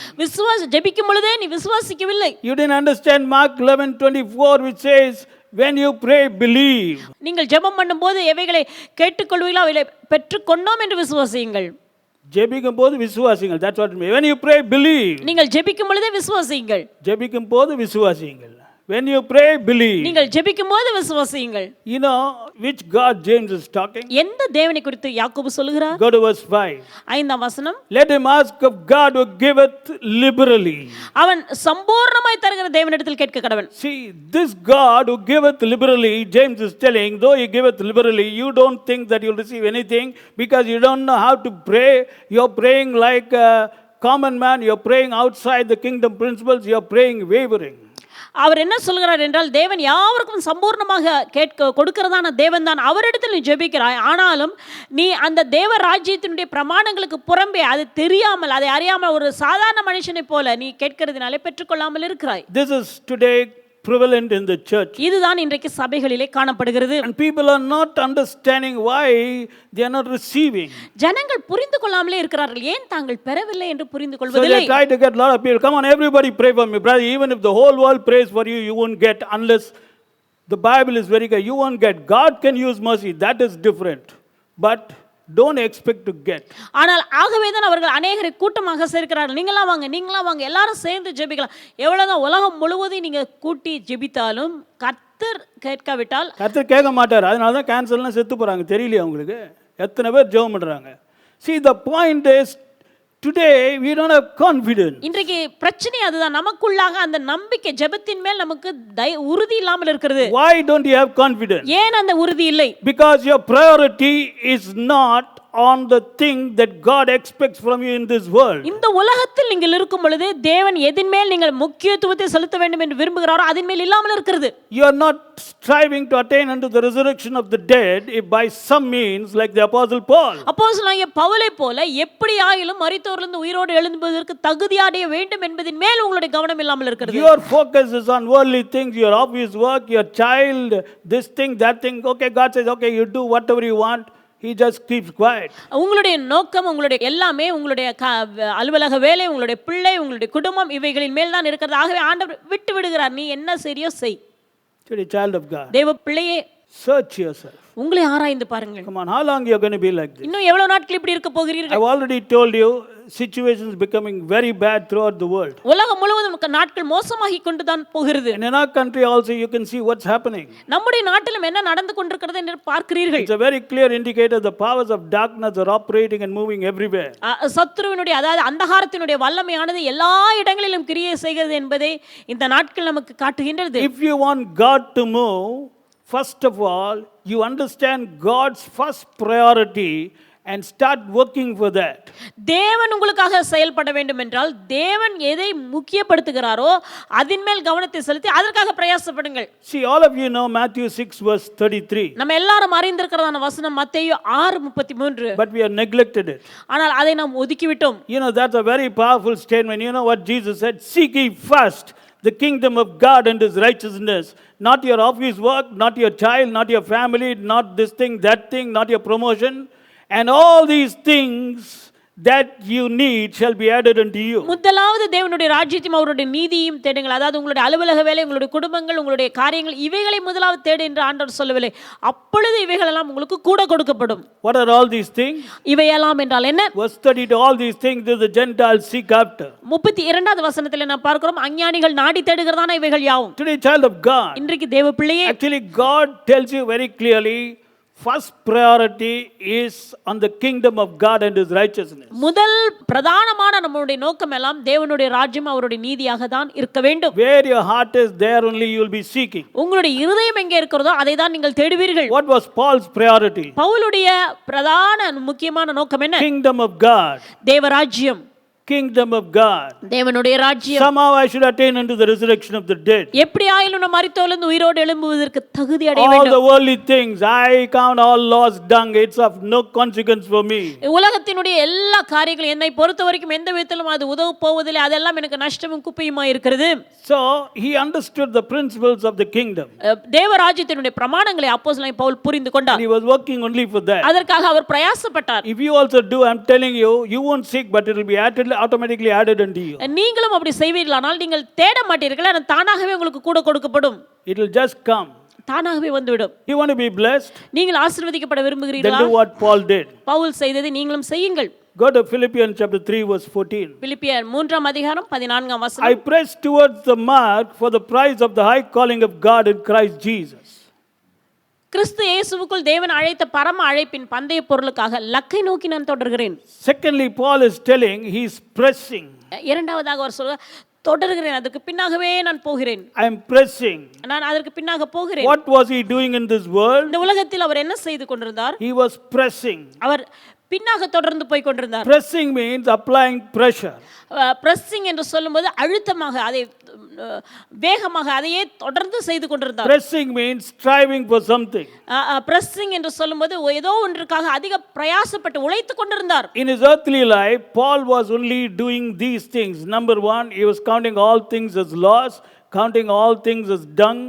ஜெபிக்கும் பொழுதே நீ விசுவாசிக்கவில்லை. You didn't understand Mark 11:24, which says, when you pray, believe. நீங்கள் ஜெபம் பண்ணும்போது எவைகளை கேட்டுக்கொள்வீர்களோ அவைகளை பெற்றுக்கொண்டோம் என்று விசுவாசியுங்கள். ஜெபிக்கும் போது விசுவாசிங்கள். That's what it means. When you pray, believe. நீங்கள் ஜெபிக்கும் பொழுதே விசுவாசியுங்கள். ஜெபிக்கும் போது விசுவாசிங்கள். When you pray, believe. நீங்கள் ஜெபிக்கும் போது விசுவாசியுங்கள். You know which God James is talking? எந்த தேவனை குறித்து யாக்கோபு சொல்கிறார்? Go to verse 5. 5ஆம் வசனம். Let him ask of God who giveth liberally. அவன் சம்பூர்ணமாய் தருகிற தேவனிடத்தில் கேட்க கடவன். See, this God who giveth liberally, James is telling, though he giveth liberally, you don't think that you'll receive anything because you don't know how to pray. You're praying like a common man. You're praying outside the kingdom principles. You're praying wavering. அவர் என்ன சொல்கிறார் என்றால், தேவன் யாவருக்கும் சம்பூர்ணமாக கொடுக்கிறதான தேவன் தான், அவரிடத்தில் நீ ஜெபிக்கிறாய், ஆனாலும் நீ அந்த தேவ ராஜ்யத்தினுடைய பிரமாணங்களுக்கு புறம்பே அது தெரியாமல் அதை அறியாமல் ஒரு சாதாரண மனுஷனை போல நீ கேட்கிறதுனாலே பெற்றுக்கொள்ளாமல் இருக்கிறாய். This is today prevalent in the church. இதுதான் இன்றைக்கு சபைகளிலே காணப்படுகிறது. And people are not understanding why they are not receiving. ஜனங்கள் புரிந்து கொள்ளாமலே இருக்கிறார்கள், ஏன் தாங்கள் பெறவில்லை என்று புரிந்து So கொள்வதில்லை. they try to get a lot of people. Come on, everybody pray for me, brother. Even if the whole world prays for you, you won't get unless the Bible is very clear. You won't get. God can use mercy. That is different. But don't expect to get. ஆனால் ஆகவே தான் அவர்கள் அநேகரை கூட்டமாக சேர்க்கிறார்கள். நீங்களாம் வாங்க எல்லாரும் சேர்ந்து ஜெபிக்கலாம். எவ்வளவுதான் உலகம் முழுவதும் நீங்க கூட்டி ஜெபித்தாலும் கர்த்தர் கேட்காவிட்டால் கர்த்தர் கேட்க மாட்டார். அதனால தான் கேன்சர்லாம் செத்து போறாங்க. தெரியலையா உங்களுக்கு? எத்தனை பேர் ஜெபம் பண்றாங்க? See, the point is today we don't have confidence. இன்றைக்கு பிரச்சனை அதுதான், நமக்குள்ளாக அந்த நம்பிக்கை ஜெபத்தின் மேல் நமக்கு உறுதி இல்லாமல் இருக்கிறது. Why don't you have confidence? ஏன் அந்த உறுதி இல்லை? Because your priority is not on the thing that God expects from you in this world. இந்த உலகத்தில் நீங்கள் இருக்கும் பொழுது தேவன் எதின் மேல் நீங்கள் முக்கியத்துவத்தை செலுத்த வேண்டும் என்று விரும்புகிறாரோ அதன் மேல் இல்லாமல் இருக்கிறது. You are not striving to attain unto the resurrection of the dead if by some means like the apostle Paul. அப்போஸ்தலனாகிய பவுலை போல எப்படி ஆயிலும் மரித்தோரிலிருந்து உயிரோடு எழும்புவதற்கு தகுதி அடைய வேண்டும் என்பதின் மேல் உங்களுடைய கவனம் இல்லாமல் இருக்கிறது. Your focus is on worldly things, your office work, your child, this thing, that thing. Okay, God says, okay, you do whatever you want. He just keeps quiet. உங்களுடைய நோக்கம், உங்களுடைய எல்லாமே, உங்களுடைய அலுவலக வேலை, உங்களுடைய பிள்ளை, உங்களுடைய குடும்பம் இவைகளின் மேல் தான் இருக்கிறது. ஆகவே ஆண்டவர் விட்டு விடுகிறார், நீ என்ன சரியோ செய். To the child of God, தேவ பிள்ளையே, search yourself. உங்களை ஆராய்ந்து பாருங்கள். Come on, how long you are going to be like this? இன்னும் எவ்வளவு நாட்கள் இப்படி இருக்க போகிறீர்கள்? I've already told you, situations becoming very bad throughout the world. உலகம் முழுவதும் நாட்கள் மோசமாகி கொண்டு தான் போகிறது. And in our country also you can see what's happening. நம்முடைய நாட்டிலும் என்ன நடந்து கொண்டிருக்கிறது என்று பார்க்கிறீர்கள். It's a very clear indicator the powers of darkness are operating and moving everywhere. சத்துருவினுடைய, அதாவது அந்தகாரத்தினுடைய வல்லமையானது எல்லா இடங்களிலும் கிரியை செய்கிறது என்பதை இந்த நாட்கள் நமக்கு காட்டுகின்றது. If you want God to move, first of all, you understand God's first priority and start working for that. தேவன் உங்களுக்காக செயல்பட வேண்டும் என்றால் தேவன் எதை முக்கியப்படுத்துகிறாரோ அதன் மேல் கவனத்தை செலுத்தி அதற்காக பிரயாசப்படுங்கள். See, all of you know Matthew 6 verse 33. நம்ம எல்லாரும் அறிந்திருக்கிறதான வசனம் மத்தேயு 6:33. But we have neglected it. ஆனால் அதை நாம் ஒதுக்கிவிட்டோம். You know, that's a very powerful statement. You know what Jesus said? Seek ye first the kingdom of God and his righteousness. Not your office work, not your child, not your family, not this thing, that thing, not your promotion. And all these things that you need shall be added unto you. முதலாவது தேவனுடைய ராஜ்யத்தையும் அவருடைய நீதியையும் தேடுங்கள். அதாவது உங்களுடைய அலுவலக வேலை, உங்களுடைய குடும்பங்கள், உங்களுடைய காரியங்கள் இவைகளை முதலாவது தேடு என்று ஆண்டவர் சொல்லவில்லை. அப்பொழுது இவைகள் எல்லாம் உங்களுக்கு கூட கொடுக்கப்படும். What are all these things? இவையெல்லாம் என்றால் என்ன? Verse 32, all these things that the Gentiles seek after. 32வது வசனத்தில் நாம் பார்க்கிறோம், அஞ்ஞானிகள் நாடி தேடுகிறதான இவைகள் யாவும். Today, child of God, இன்றைக்கு தேவ பிள்ளையே, actually God tells you very clearly, First priority is on the kingdom of God and his righteousness. முதல் பிரதானமான நம்மளுடைய நோக்கம் எல்லாம் தேவனுடைய ராஜ்யம் அவருடைய நீதியாக தான் இருக்க வேண்டும். Where your heart is, there only you will be seeking. உங்களுடைய இருதயம் எங்கே இருக்கிறதோ அதை தான் நீங்கள் தேடுவீர்கள். What was Paul's priority? பவுலுடைய பிரதான முக்கியமான நோக்கம் என்ன? Kingdom of God. தேவராஜ்யம். Kingdom of God. தேவனுடைய ராஜ்யம். Somehow I should attain unto the resurrection of the dead. எப்படி ஆயிலும் நாம் மரித்தோரிலிருந்து உயிரோடு எழும்புவதற்கு தகுதி அடைய All வேண்டும். the worldly things, I count all lost dung. It's of no consequence for me. உலகத்தினுடைய எல்லா காரியங்களும் என்னை பொறுத்தவரைக்கும் எந்த விதத்திலும் அது உதவ போவதில்லை, அதெல்லாம் எனக்கு நஷ்டமும் குப்பையுமாய் இருக்கிறது. So he understood the principles of the kingdom. தேவராஜ்யத்தினுடைய பிரமாணங்களை அப்போஸ்தலன் பவுல் புரிந்து கொண்டார். And he was working only for that. அதற்காக அவர் பிரயாசப்பட்டார். If you also do, I'm telling you, you won't seek, but it will be automatically added unto you. நீங்களும் அப்படி செய்வீர்களானால் நீங்கள் தேட மாட்டீர்கள், ஆனால் தானாகவே உங்களுக்கு கூட கொடுக்கப்படும். It will just come. தானாகவே வந்துவிடும். You want to be blessed? நீங்கள் ஆசீர்வதிக்கப்பட Then விரும்புகிறீர்களா? do what Paul did. Pavul செய்ததை நீங்களும் செய்யுங்கள். Go to Philippians chapter 3 verse 14. பிலிப்பியர் 3 அதிகாரம் 14 I வசனம். press towards the mark for the prize of the high calling of God in Christ Jesus. கிறிஸ்து இயேசுவுக்குள் தேவன் அழைத்த பரம அழைப்பின் பந்தய பொருளுக்காக லக்கை நோக்கி நான் தொடர்கிறேன். Secondly, Paul is telling he is pressing. இரண்டாவதாக அவர் சொல்ல தொடர்கிறேன், அதற்கு பின்னாகவே நான் போகிறேன். I am pressing. நான் அதற்கு பின்னாக போகிறேன். What was he doing in this world? இந்த உலகத்தில் அவர் என்ன செய்து கொண்டிருந்தார்? He was pressing. அவர் பின்னாக தொடர்ந்து போய் கொண்டிருந்தார். Pressing means applying pressure. Pressing என்று சொல்லும்போது அழுத்தமாக அதை வேகமாக அதையே தொடர்ந்து செய்து கொண்டிருந்தார். Pressing means striving for something. Pressing என்று சொல்லும்போது ஏதோ ஒன்றுக்காக அதிக பிரயாசப்பட்டு உழைத்து கொண்டிருந்தார். In his earthly life, Paul was only doing these things. Number one, he was counting all things as loss, counting all things as dung,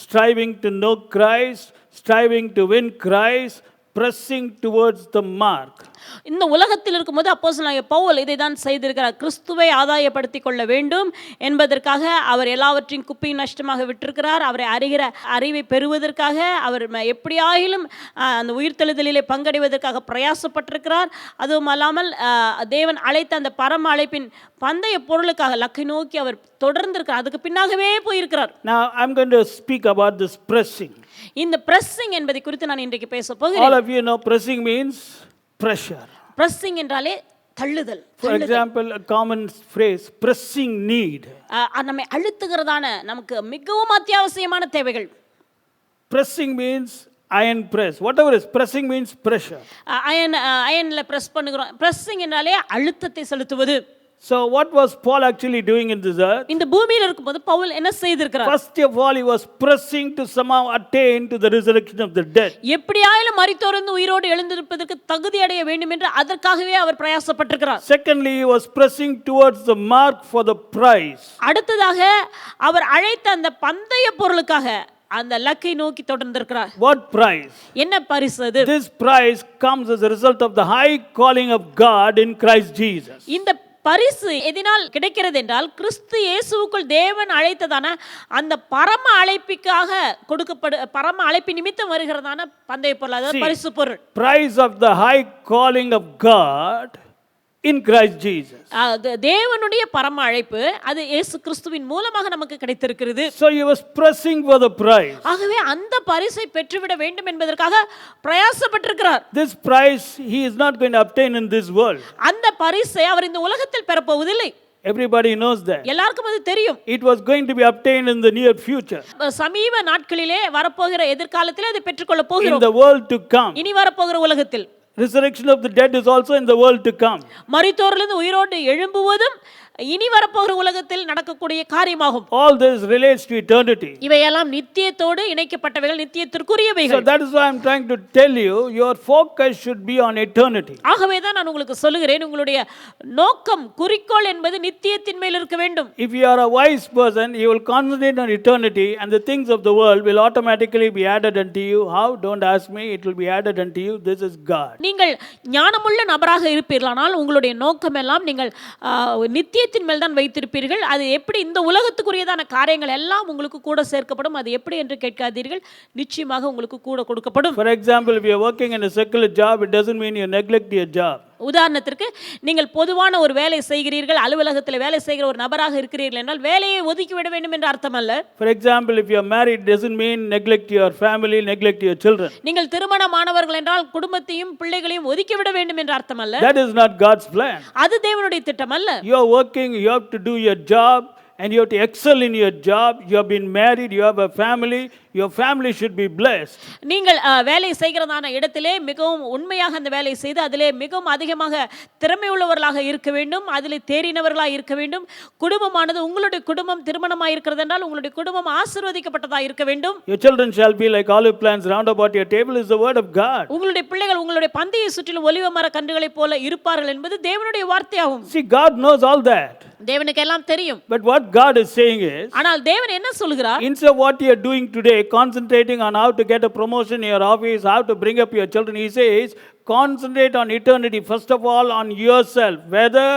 striving to know Christ, striving to win Christ, pressing towards the mark. இந்த உலகத்தில் இருக்கும்போது அப்போஸ்தலனாகிய பவுல் இதை தான் செய்திருக்கிறார். கிறிஸ்துவை ஆதாயப்படுத்திக் கொள்ள வேண்டும் என்பதற்காக அவர் எல்லாவற்றையும் குப்பையும் நஷ்டமாக விட்டிருக்கிறார். அவரை அறிகிற அறிவை பெறுவதற்காக அவர் எப்படியாகிலும் அந்த உயிர்த்தெழுதலிலே பங்கடைவதற்காக பிரயாசப்பட்டிருக்கிறார். அதுவும் அல்லாமல் தேவன் அழைத்த அந்த பரம அழைப்பின் பந்தய பொருளுக்காக லக்கை நோக்கி அவர் தொடர்ந்திருக்கிறார். அதுக்கு பின்னாகவே போயிருக்கிறார். Now I'm going to speak about this pressing. இந்த பிரஸ்ஸிங் என்பதை குறித்து நான் இன்றைக்கு பேச போகிறேன். All of you know pressing means pressure. Pressing என்றாலே தள்ளுதல். For example, a common phrase, pressing need. நம்மை அழுத்துகிறதான நமக்கு மிகவும் அத்தியாவசியமான தேவைகள். Pressing means iron press. Whatever is pressing means pressure. அயன்ல பிரஸ் பண்ணுகிறோம். பிரஸ்ஸிங் என்றாலே அழுத்தத்தை செலுத்துவது. So what was Paul actually doing in this earth? இந்த பூமியில் இருக்கும்போது பவுல் என்ன செய்திருக்கிறார்? First of all, he was pressing to somehow attain to the resurrection of the dead. எப்படியாயிலும் மரித்தோரிலிருந்து உயிரோடு எழுந்திருப்பதற்கு தகுதி அடைய வேண்டும் என்று அதற்காகவே அவர் பிரயாசப்பட்டிருக்கிறார். Secondly, he was pressing towards the mark for the prize. அடுத்ததாக அவர் அழைத்த அந்த பந்தய பொருளுக்காக அந்த லக்கை நோக்கி தொடர்ந்திருக்கிறார். What prize? என்ன பரிசு அது? This prize comes as a result of the high calling of God in Christ Jesus. இந்த பரிசு எதனால் கிடைக்கிறது என்றால் கிறிஸ்து இயேசுவுக்குள் தேவன் அழைத்ததான அந்த பரம அழைப்புக்காக பரம அழைப்பு நிமித்தம் வருகிறதான பந்தய பொருள், அதாவது பரிசு பொருள். Prize of the high calling of God in Christ Jesus. தேவனுடைய பரம அழைப்பு அது இயேசு கிறிஸ்துவின் மூலமாக நமக்கு கிடைத்திருக்கிறது. So he was pressing for the prize. ஆகவே அந்த பரிசை பெற்றுவிட வேண்டும் என்பதற்காக பிரயாசப்பட்டிருக்கிறார். This prize he is not going to obtain in this world. அந்த பரிசை அவர் இந்த உலகத்தில் பெறப்போவதில்லை. Everybody knows that. எல்லாருக்கும் அது தெரியும். It was going to be obtained in the near future. சமீப நாட்களிலே வரப்போகிற எதிர்காலத்திலே அதை பெற்றுக்கொள்ள போகிறோம். In the world to come. இனி வரப்போகிற உலகத்தில். Resurrection of the dead is also in the world to come. மரித்தோரிலிருந்து உயிரோடு எழும்புவதும் இனி வரப்போகிற உலகத்தில் நடக்கக்கூடிய காரியமாகும். All this relates to eternity. இவையெல்லாம் நித்தியத்தோடு இணைக்கப்பட்டவைகள், நித்தியத்திற்குரியவைகள். So that is why I am trying to tell you, your focus should be on eternity. ஆகவே தான் நான் உங்களுக்கு சொல்லுகிறேன், உங்களுடைய நோக்கம் குறிக்கோள் என்பது நித்தியத்தின் மேல் இருக்க வேண்டும். If you are a wise person, you will concentrate on eternity, and the things of the world will automatically be added unto you. How? Don't ask me. It will be added unto you. This is God. நீங்கள் ஞானமுள்ள நபராக இருப்பீர்களானால் உங்களுடைய நோக்கம் எல்லாம் நீங்கள் நித்திய மேல் தான் வைத்திருப்பீர்கள். அது எப்படி இந்த உலகத்துக்குரியதான காரியங்கள் எல்லாம் உங்களுக்கு கூட சேர்க்கப்படும். அது எப்படி என்று கேட்காதீர்கள், நிச்சயமாக உங்களுக்கு கூட கொடுக்கப்படும். For example, if you are working in a secular job, it doesn't mean you neglect your job. உதாரணத்திற்கு நீங்கள் பொதுவான ஒரு வேலை செய்கிறீர்கள், அலுவலகத்தில் வேலை செய்கிற ஒரு நபராக இருக்கிறீர்கள் என்றால் வேலையை ஒதுக்கிவிட வேண்டும் என்று அர்த்தம் அல்ல. For example, if you are married, doesn't mean neglect your family, neglect your children. நீங்கள் திருமணமானவர்கள் என்றால் குடும்பத்தையும் பிள்ளைகளையும் ஒதுக்கிவிட வேண்டும் என்று அர்த்தம் அல்ல. That is not God's plan. அது தேவனுடைய திட்டம் அல்ல. You are working, you have to do your job, and you have to excel in your job. You have been married, you have a family, your family should be blessed. நீங்கள் வேலை செய்கிறதான இடத்திலே மிகவும் உண்மையாக அந்த வேலை செய்து அதிலே மிகவும் அதிகமாக திறமை உள்ளவர்களாக இருக்க வேண்டும், அதிலே தேறினவர்களாக இருக்க வேண்டும். குடும்பமானது உங்களுடைய குடும்பம் திருமணமாக இருக்கிறது என்றால் உங்களுடைய குடும்பம் ஆசீர்வதிக்கப்பட்டதாக இருக்க வேண்டும். Your children shall be like olive plants round about your table is the word of God. உங்களுடைய பிள்ளைகள் உங்களுடைய பந்தியை சுற்றிலும் ஒலிவ மர கன்றுகளைப் போல இருப்பார்கள் என்பது தேவனுடைய வார்த்தையாகும். See, God knows all that. தேவனுக்கு எல்லாம் தெரியும். But what God is saying is, ஆனால் தேவன் என்ன சொல்கிறார்? instead of what you are doing today, concentrating on how to get a promotion in your office, how to bring up your children, He says, concentrate on eternity. First of all, on yourself. Whether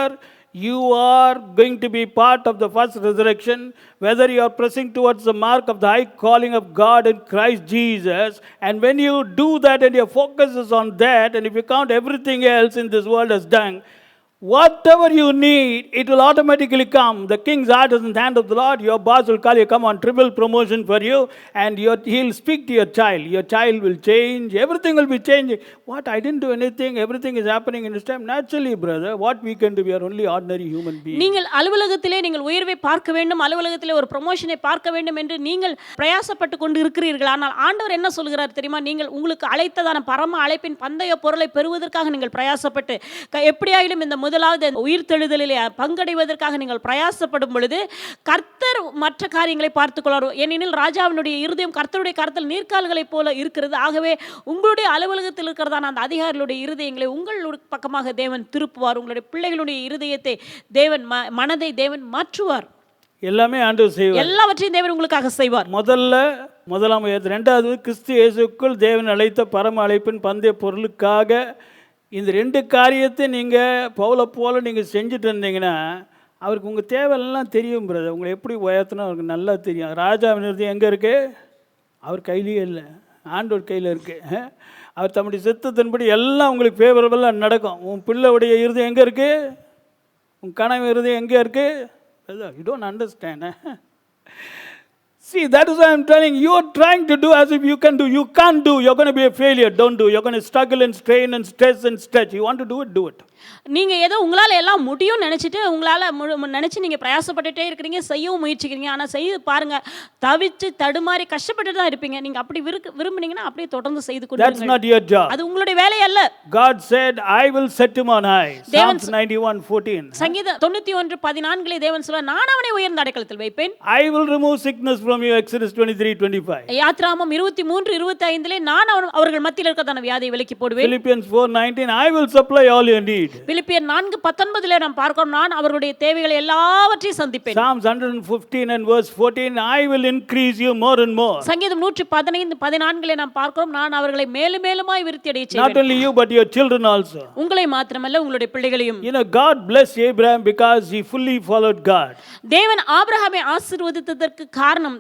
you are going to be part of the first resurrection, whether you are pressing towards the mark of the high calling of God in Christ Jesus, and when you do that and your focus is on that, and if you count everything else in this world as done, whatever you need, it will automatically come. The king's heart is in the hand of the Lord. Your boss will call you, come on, triple promotion for you, and he'll speak to your child. Your child will change. Everything will be changing. What? I didn't do anything. Everything is happening in this time. Naturally, brother, what we can do? We are only ordinary human beings. நீங்கள் அலுவலகத்திலே நீங்கள் உயர்வை பார்க்க வேண்டும், அலுவலகத்திலே ஒரு ப்ரமோஷனை பார்க்க வேண்டும் என்று நீங்கள் பிரயாசப்பட்டு கொண்டு இருக்கிறீர்கள். ஆனால் ஆண்டவர் என்ன சொல்கிறார் தெரியுமா? நீங்கள் உங்களுக்கு அழைத்ததான பரம அழைப்பின் பந்தய பொருளை பெறுவதற்காக நீங்கள் பிரயாசப்பட்டு எப்படியாயிலும் இந்த முதலாவது உயிர்த்தெழுதலிலே பங்கடைவதற்காக நீங்கள் பிரயாசப்படும் பொழுது கர்த்தர் மற்ற காரியங்களை பார்த்துக்கொள்வார். ஏனெனில் ராஜாவினுடைய இருதயம் கர்த்தருடைய கரத்தில் நீர்க்கால்களைப் போல இருக்கிறது. ஆகவே உங்களுடைய அலுவலகத்தில் இருக்கிறதான அந்த அதிகாரிகளுடைய இருதயங்களை உங்கள் பக்கமாக தேவன் திருப்புவார். உங்களுடைய பிள்ளைகளுடைய இருதயத்தை தேவன் மனதை தேவன் மாற்றுவார். எல்லாமே ஆண்டவர் செய்வார். எல்லாவற்றையும் தேவன் உங்களுக்காக செய்வார். முதலாம் இரண்டாவது கிறிஸ்து இயேசுக்குள் தேவன் அழைத்த பரம அழைப்பின் பந்தய பொருளுக்காக இந்த ரெண்டு காரியத்தை நீங்கள் பவுலை போல் நீங்கள் செஞ்சுட்டு இருந்தீங்கன்னா அவருக்கு உங்கள் தேவையெல்லாம் தெரியும் பிரதர். உங்களை எப்படி உயர்த்தணும் அவருக்கு நல்லா தெரியும். ராஜாவின் இருதயம் எங்கே இருக்குது? அவர் கையிலேயே இல்லை, ஆண்டவர் கையில் இருக்குது. அவர் தம்முடைய சித்தத்தின்படி எல்லாம் உங்களுக்கு ஃபேவரபுளாக நடக்கும். உன் பிள்ளையுடைய இருதயம் எங்கே இருக்குது? உன் கனவு இருதயம் எங்கே இருக்குது? You don't understand. See, that is why I'm telling you, are trying to do as if you can do. You can't do. You're going to be a failure. Don't do. You're going to struggle and strain and stress and stretch. You want to do it, do it. நீங்கள் ஏதோ உங்களால் எல்லாம் முடியும் நினச்சிட்டு உங்களால் நினச்சி நீங்கள் பிரயாசப்பட்டுட்டே இருக்கிறீங்க, செய்யவும் முயற்சிக்கிறீங்க. ஆனால் செய்து பாருங்கள், தவிச்சு தடுமாறி கஷ்டப்பட்டு தான் இருப்பீங்க. நீங்கள் அப்படி விரும்புனீங்கன்னா அப்படியே தொடர்ந்து செய்து கொண்டு. That's not your job. அது உங்களுடைய வேலை அல்ல. God said, I will set him on high. Psalms 91:14. சங்கீதம் 91:14 தேவன் சொல்றார், நான் அவனை உயர்ந்த அடைக்கலத்தில் வைப்பேன். I will remove sickness from you. Exodus 23:25. யாத்ராகமம் 23:25 நான் அவர்கள் மத்தியில் இருக்கிறதான வியாதியை விலக்கி போடுவேன். Philippians 4:19 I will supply all your need. பிலிப்பியர் 4:19 நாம் பார்க்கிறோம், நான் அவர்களுடைய தேவைகளை எல்லாவற்றையும் சந்திப்பேன். Psalms 115 and verse 14 I will increase you more and more. சங்கீதம் 115:14 நாம் பார்க்கிறோம், நான் அவர்களை மேலும் மேலுமாய் விருத்தி அடைய செய்வேன். Not only you but your children also. உங்களை மாத்திரமல்ல உங்களுடைய பிள்ளைகளையும். You know, God blessed Abraham because he fully followed God. தேவன் ஆபிரகாமை ஆசீர்வதித்ததற்கு காரணம்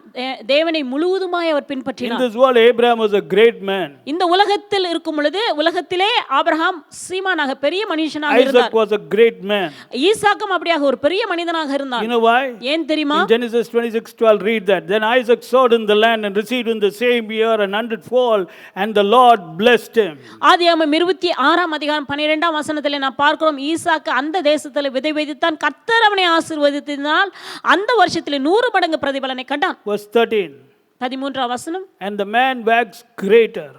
தேவனை முழுவதுமாய் அவர் பின்பற்றினார். In this world Abraham was a great man. இந்த உலகத்தில் இருக்கும் பொழுது உலகத்திலே ஆபிரகாம் சீமானாக பெரிய மனுஷனாக இருந்தார். Isaac was a great man. ஈசாக்கும் அப்படியாக ஒரு பெரிய மனிதனாக இருந்தார். You know why? ஏன் தெரியுமா? In Genesis 26:12 read that. Then Isaac sowed in the land and received in the same year 100-fold and the Lord blessed him. ஆதியாகமம் 26:12 நாம் பார்க்கிறோம், ஈசாக்கு அந்த தேசத்தில் விதை விதைத்தான், கர்த்தர் அவனை ஆசீர்வதித்ததினால் அந்த வருஷத்தில் 100 மடங்கு பிரதிபலனை கண்டான். Verse 13. 13ஆம் வசனம். And the man waxed greater.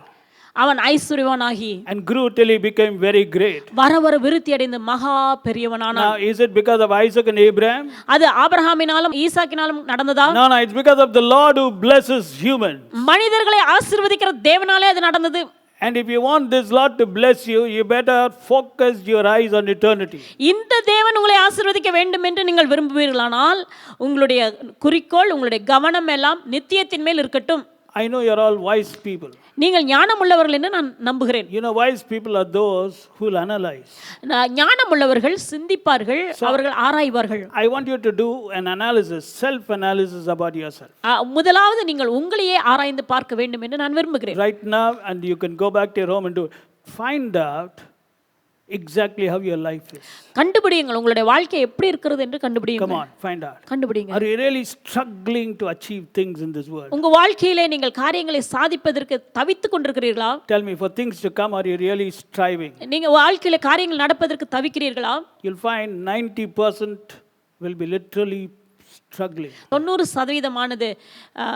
அவன் ஐஸ்வர்யவானாகி and grew till he became very great. வர வர விருத்தி அடைந்து மகா பெரியவனானான். Now is it because of Isaac and Abraham? அது ஆபிரகாமினாலும் ஈசாக்கினாலும் நடந்ததா? No, it's because of the Lord who blesses humans. மனிதர்களை ஆசீர்வதிக்கிற தேவனாலே அது நடந்தது. And if you want this Lord to bless you, you better focus your eyes on eternity. இந்த தேவன் உங்களை ஆசீர்வதிக்க வேண்டும் என்று நீங்கள் விரும்புவீர்களானால் உங்களுடைய குறிக்கோள், உங்களுடைய கவனம் எல்லாம் நித்தியத்தின் மேல் இருக்கட்டும். I know you're all wise people. நீங்கள் ஞானம் உள்ளவர்கள் என்று நான் நம்புகிறேன். You know, wise people are those who will analyze. ஞானம் உள்ளவர்கள் சிந்திப்பார்கள், அவர்கள் ஆராய்வார்கள். I want you to do an analysis, self analysis about yourself. முதலாவது நீங்கள் உங்களையே ஆராய்ந்து பார்க்க வேண்டும் என்று நான் விரும்புகிறேன். Right now, and you can go back to your home and do it. Find out exactly how your life is. கண்டுபிடியுங்கள் உங்களுடைய வாழ்க்கை எப்படி இருக்கிறது என்று Come கண்டுபிடியுங்கள். on, find out. கண்டுபிடிங்க. Are you really struggling to achieve things in this world? உங்க வாழ்க்கையிலே நீங்கள் காரியங்களை சாதிப்பதற்கு தவித்துக் கொண்டிருக்கிறீர்களா? Tell me, for things to come, are you really striving? நீங்க வாழ்க்கையில காரியங்கள் நடப்பதற்கு தவிக்கிறீர்களா? You'll find 90% will be literally struggling. 90%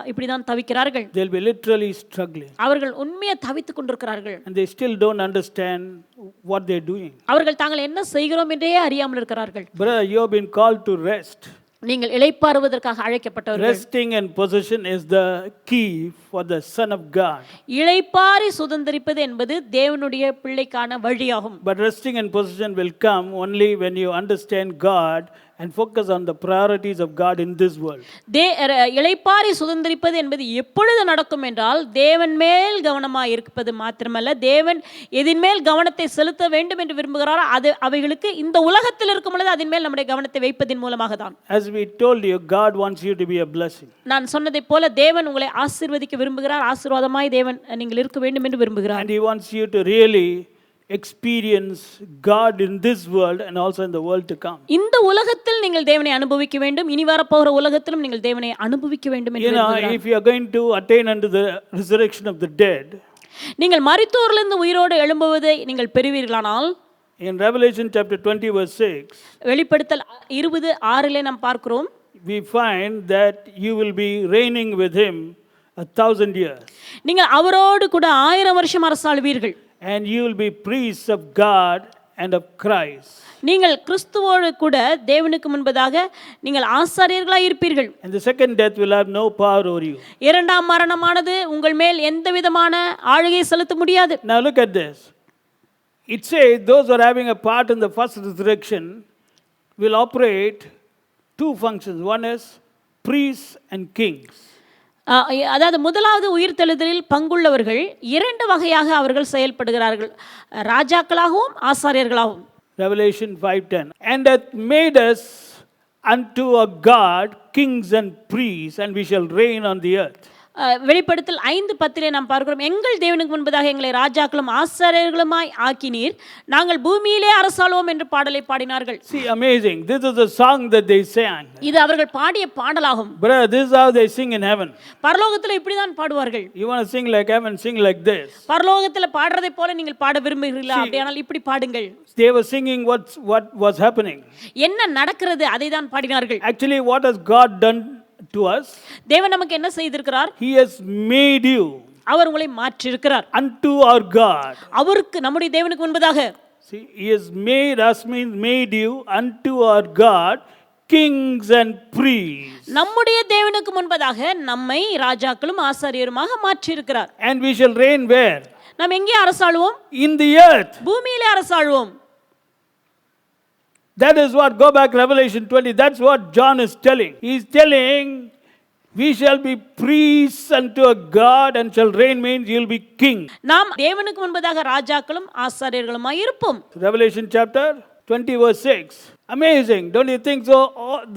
இப்படிதான் தவிக்கிறார்கள். They'll be literally struggling. அவர்கள் உண்மையை தவித்துக் கொண்டிருக்கிறார்கள். And they still don't understand what they're doing. அவர்கள் தாங்கள் என்ன செய்கிறோம் என்றே அறியாமல் இருக்கிறார்கள். Brother, you have been called to rest. நீங்கள் இளைப்பாறுவதற்காக அழைக்கப்பட்டவர்கள். Resting and possession is the key for the Son of God. இளைப்பாறி சுதந்தரிப்பது என்பது தேவனுடைய பிள்ளைக்கான வழியாகும். But resting and possession will come only when you understand God and focus on the priorities of God in this world. இளைப்பாறி சுதந்தரிப்பது என்பது எப்பொழுது நடக்கும் என்றால் தேவன் மேல் கவனமாக இருப்பது மாத்திரமல்ல, தேவன் எதின் மேல் கவனத்தை செலுத்த வேண்டும் என்று விரும்புகிறாரோ அது அவைகளுக்கு இந்த உலகத்தில் இருக்கும் பொழுது அதன் மேல் நம்முடைய கவனத்தை வைப்பதின் மூலமாக தான். As we told you, God wants you to be a blessing. நான் சொன்னதை போல தேவன் உங்களை ஆசீர்வதிக்க விரும்புகிறார். ஆசீர்வாதமாய் தேவன் நீங்கள் இருக்க வேண்டும் என்று விரும்புகிறார். And He wants you to really experience God in this world and also in the world to come. இந்த உலகத்தில் நீங்கள் தேவனை அனுபவிக்க வேண்டும், இனி வரப்போகிற உலகத்திலும் நீங்கள் தேவனை அனுபவிக்க வேண்டும் என்று விரும்புகிறார். If you are going to attain unto the resurrection of the dead, நீங்கள் மரித்தோரிலிருந்து உயிரோடு எழும்புவதை நீங்கள் பெறுவீர்களானால், in Revelation chapter 20 verse 6, வெளிப்படுத்தல் 20:6 நாம் பார்க்கிறோம், we find that you will be reigning with Him 1,000 years. நீங்கள் அவரோடு கூட 1000 வருஷம் அரசாளுவீர்கள். And you will be priests of God and of Christ. நீங்கள் கிறிஸ்துவோடு கூட தேவனுக்கு முன்பதாக நீங்கள் ஆசாரியர்களாய் இருப்பீர்கள். And the second death will have no power over you. இரண்டாம் மரணமானது உங்கள் மேல் எந்த விதமான ஆளுகை செலுத்த முடியாது. Now look at this. It says those who are having a part in the first resurrection will operate two functions. One is priests and kings. அதாவது முதலாவது உயிர்த்தெழுதலில் பங்குள்ளவர்கள் 2 வகையாக அவர்கள் செயல்படுகிறார்கள், ராஜாக்களாகவும் ஆசாரியர்களாகவும். Revelation 5:10. And hath made us unto a God kings and priests, and we shall reign on the earth. வெளிப்படுத்தல் 5:10 நாம் பார்க்கிறோம், எங்கள் தேவனுக்கு முன்பதாக எங்களை ராஜாக்களும் ஆசாரியர்களுமாய் ஆக்கினீர், நாங்கள் பூமியிலே அரசாளுவோம் என்று பாடலை பாடினார்கள். See, amazing. This is the song that they sang. இது அவர்கள் பாடிய பாடலாகும். Brother, this is how they sing in heaven. பரலோகத்தில் இப்படி தான் பாடுவார்கள். You want to sing like heaven, sing like this. பரலோகத்தில் பாடுறதை போல நீங்கள் பாட விரும்புகிறீர்களா? அப்படியானால் இப்படி பாடுங்கள். They were singing what was happening. என்ன நடக்கிறது அதை தான் பாடினார்கள். Actually, what has God done to us? தேவன் நமக்கு என்ன செய்திருக்கிறார்? He has made you அவர் உங்களை மாற்றி இருக்கிறார் unto our God. அவருக்கு, நம்முடைய தேவனுக்கு முன்பதாக. See, He has made us, means made you unto our God kings and priests. நம்முடைய தேவனுக்கு முன்பதாக நம்மை ராஜாக்களும் ஆசாரியருமாக மாற்றி இருக்கிறார். And we shall reign where? நாம் எங்கே அரசாளுவோம்? In the earth. பூமியிலே அரசாளுவோம். That is what, go back Revelation 20, that's what John is telling. He is telling we shall be priests unto a God and shall reign, means you will be king. நாம் தேவனுக்கு முன்பதாக ராஜாக்களும் ஆசாரியர்களுமாய் இருப்போம். Revelation chapter 20 verse 6. Amazing, don't you think so?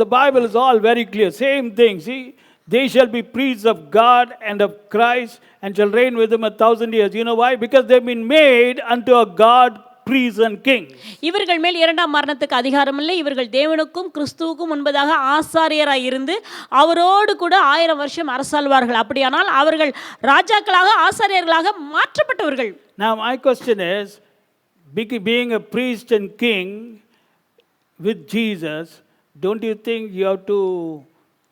The Bible is all very clear, same thing. See, they shall be priests of God and of Christ and shall reign with Him 1,000 years. You know why? Because they've been made unto a God priests and kings. இவர்கள் மேல் இரண்டாம் மரணத்துக்கு அதிகாரம் இல்லை. இவர்கள் தேவனுக்கும் கிறிஸ்துவுக்கும் முன்பதாக ஆசாரியராய் இருந்து அவரோடு கூட 1000 வருஷம் அரசாள்வார்கள். அப்படியானால் அவர்கள் ராஜாக்களாக ஆசாரியர்களாக மாற்றப்பட்டவர்கள். Now my question is, being a priest and king with Jesus, don't you think you have to,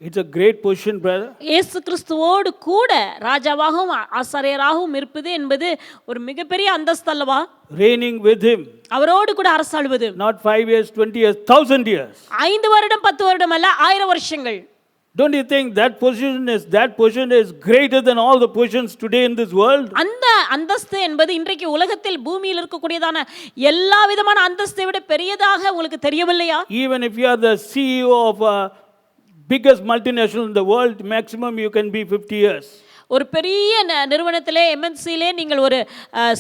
it's a great position, brother? இயேசு கிறிஸ்துவோடு கூட ராஜாவாகவும் ஆசாரியராகவும் இருப்பது என்பது ஒரு மிகப்பெரிய அந்தஸ்து அல்லவா? Reigning with Him. அவரோடு கூட அரசாளுவது. Not 5 years, 20 years, 1,000 years. 5 வருடம் 10 வருடம் அல்ல, 1000 வருஷங்கள். Don't you think that position is greater than all the positions today in this world? அந்த அந்தஸ்து என்பது இன்றைக்கு உலகத்தில் பூமியில் இருக்கக்கூடியதான எல்லா விதமான அந்தஸ்தை விட பெரியதாக உங்களுக்கு தெரியவில்லையா? Even if you are the CEO of a biggest multinational in the world, maximum you can be 50 years. ஒரு பெரிய நிறுவனத்திலே MNCலே நீங்கள் ஒரு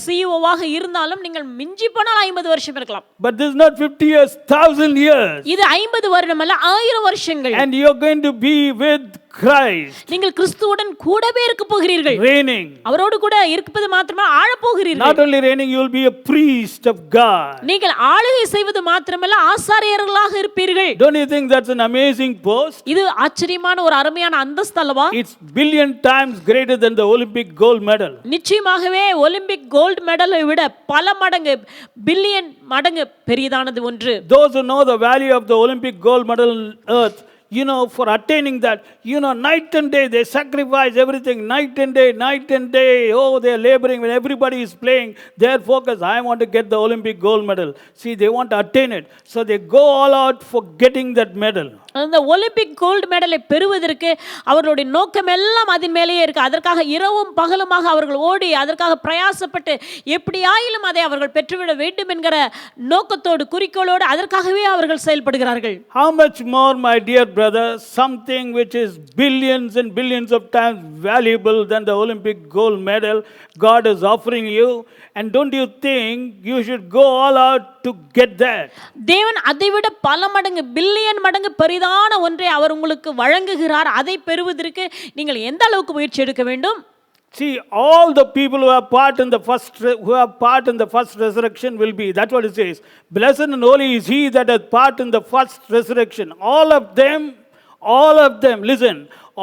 CEOவாக இருந்தாலும் நீங்கள் மிஞ்சி போனால் 50 வருஷம் இருக்கலாம். But this is not 50 years, 1,000 years. இது 50 வருடம் அல்ல, 1000 வருஷங்கள். And you are going to be with Christ, நீங்கள் கிறிஸ்துவுடன் கூடவே இருக்க போகிறீர்கள். reigning. அவரோடு கூட இருப்பது மாத்திரமே ஆள போகிறீர்கள். Not only reigning, you will be a priest of God. நீங்கள் ஆளுகை செய்வது மாத்திரமல்ல ஆசாரியர்களாக இருப்பீர்கள். Don't you think that's an amazing post? இது ஆச்சரியமான ஒரு அருமையான அந்தஸ்து அல்லவா? It's billion times greater than the Olympic gold medal. நிச்சயமாகவே ஒலிம்பிக் கோல்ட் மெடலை விட பல மடங்கு பில்லியன் மடங்கு பெரியதானது ஒன்று. Those who know the value of the Olympic gold medal on earth, you know, for attaining that, you know, night and day they sacrifice everything, night and day, night and day. Oh, they are laboring when everybody is playing. Their focus, I want to get the Olympic gold medal. See, they want to attain it, so they go all out for getting that medal. அந்த Olympic gold மெடலை பெறுவதற்கு அவர்களுடைய நோக்கம் எல்லாம் அதன் மேலேயே இருக்கு. அதற்காக இரவும் பகலுமாக அவர்கள் ஓடி அதற்காக பிரயாசப்பட்டு எப்படியாயிலும் அதை அவர்கள் பெற்றுவிட வேண்டும் என்கிற நோக்கத்தோடு குறிக்கோளோடு அதற்காகவே அவர்கள் செயல்படுகிறார்கள். How much more, my dear brother, something which is billions and billions of times valuable than the Olympic gold medal God is offering you, and don't you think you should go all out to get that? தேவன் அதைவிட பல மடங்கு billion மடங்கு பெரிதான ஒன்றை அவர் உங்களுக்கு வழங்குகிறார். அதை பெறுவதற்கு நீங்கள் எந்த அளவுக்கு முயற்சி எடுக்க வேண்டும்? See, all the people who have part in the first resurrection will be. That's what it says. Blessed and holy is he that hath part in the first resurrection. All of them. Listen.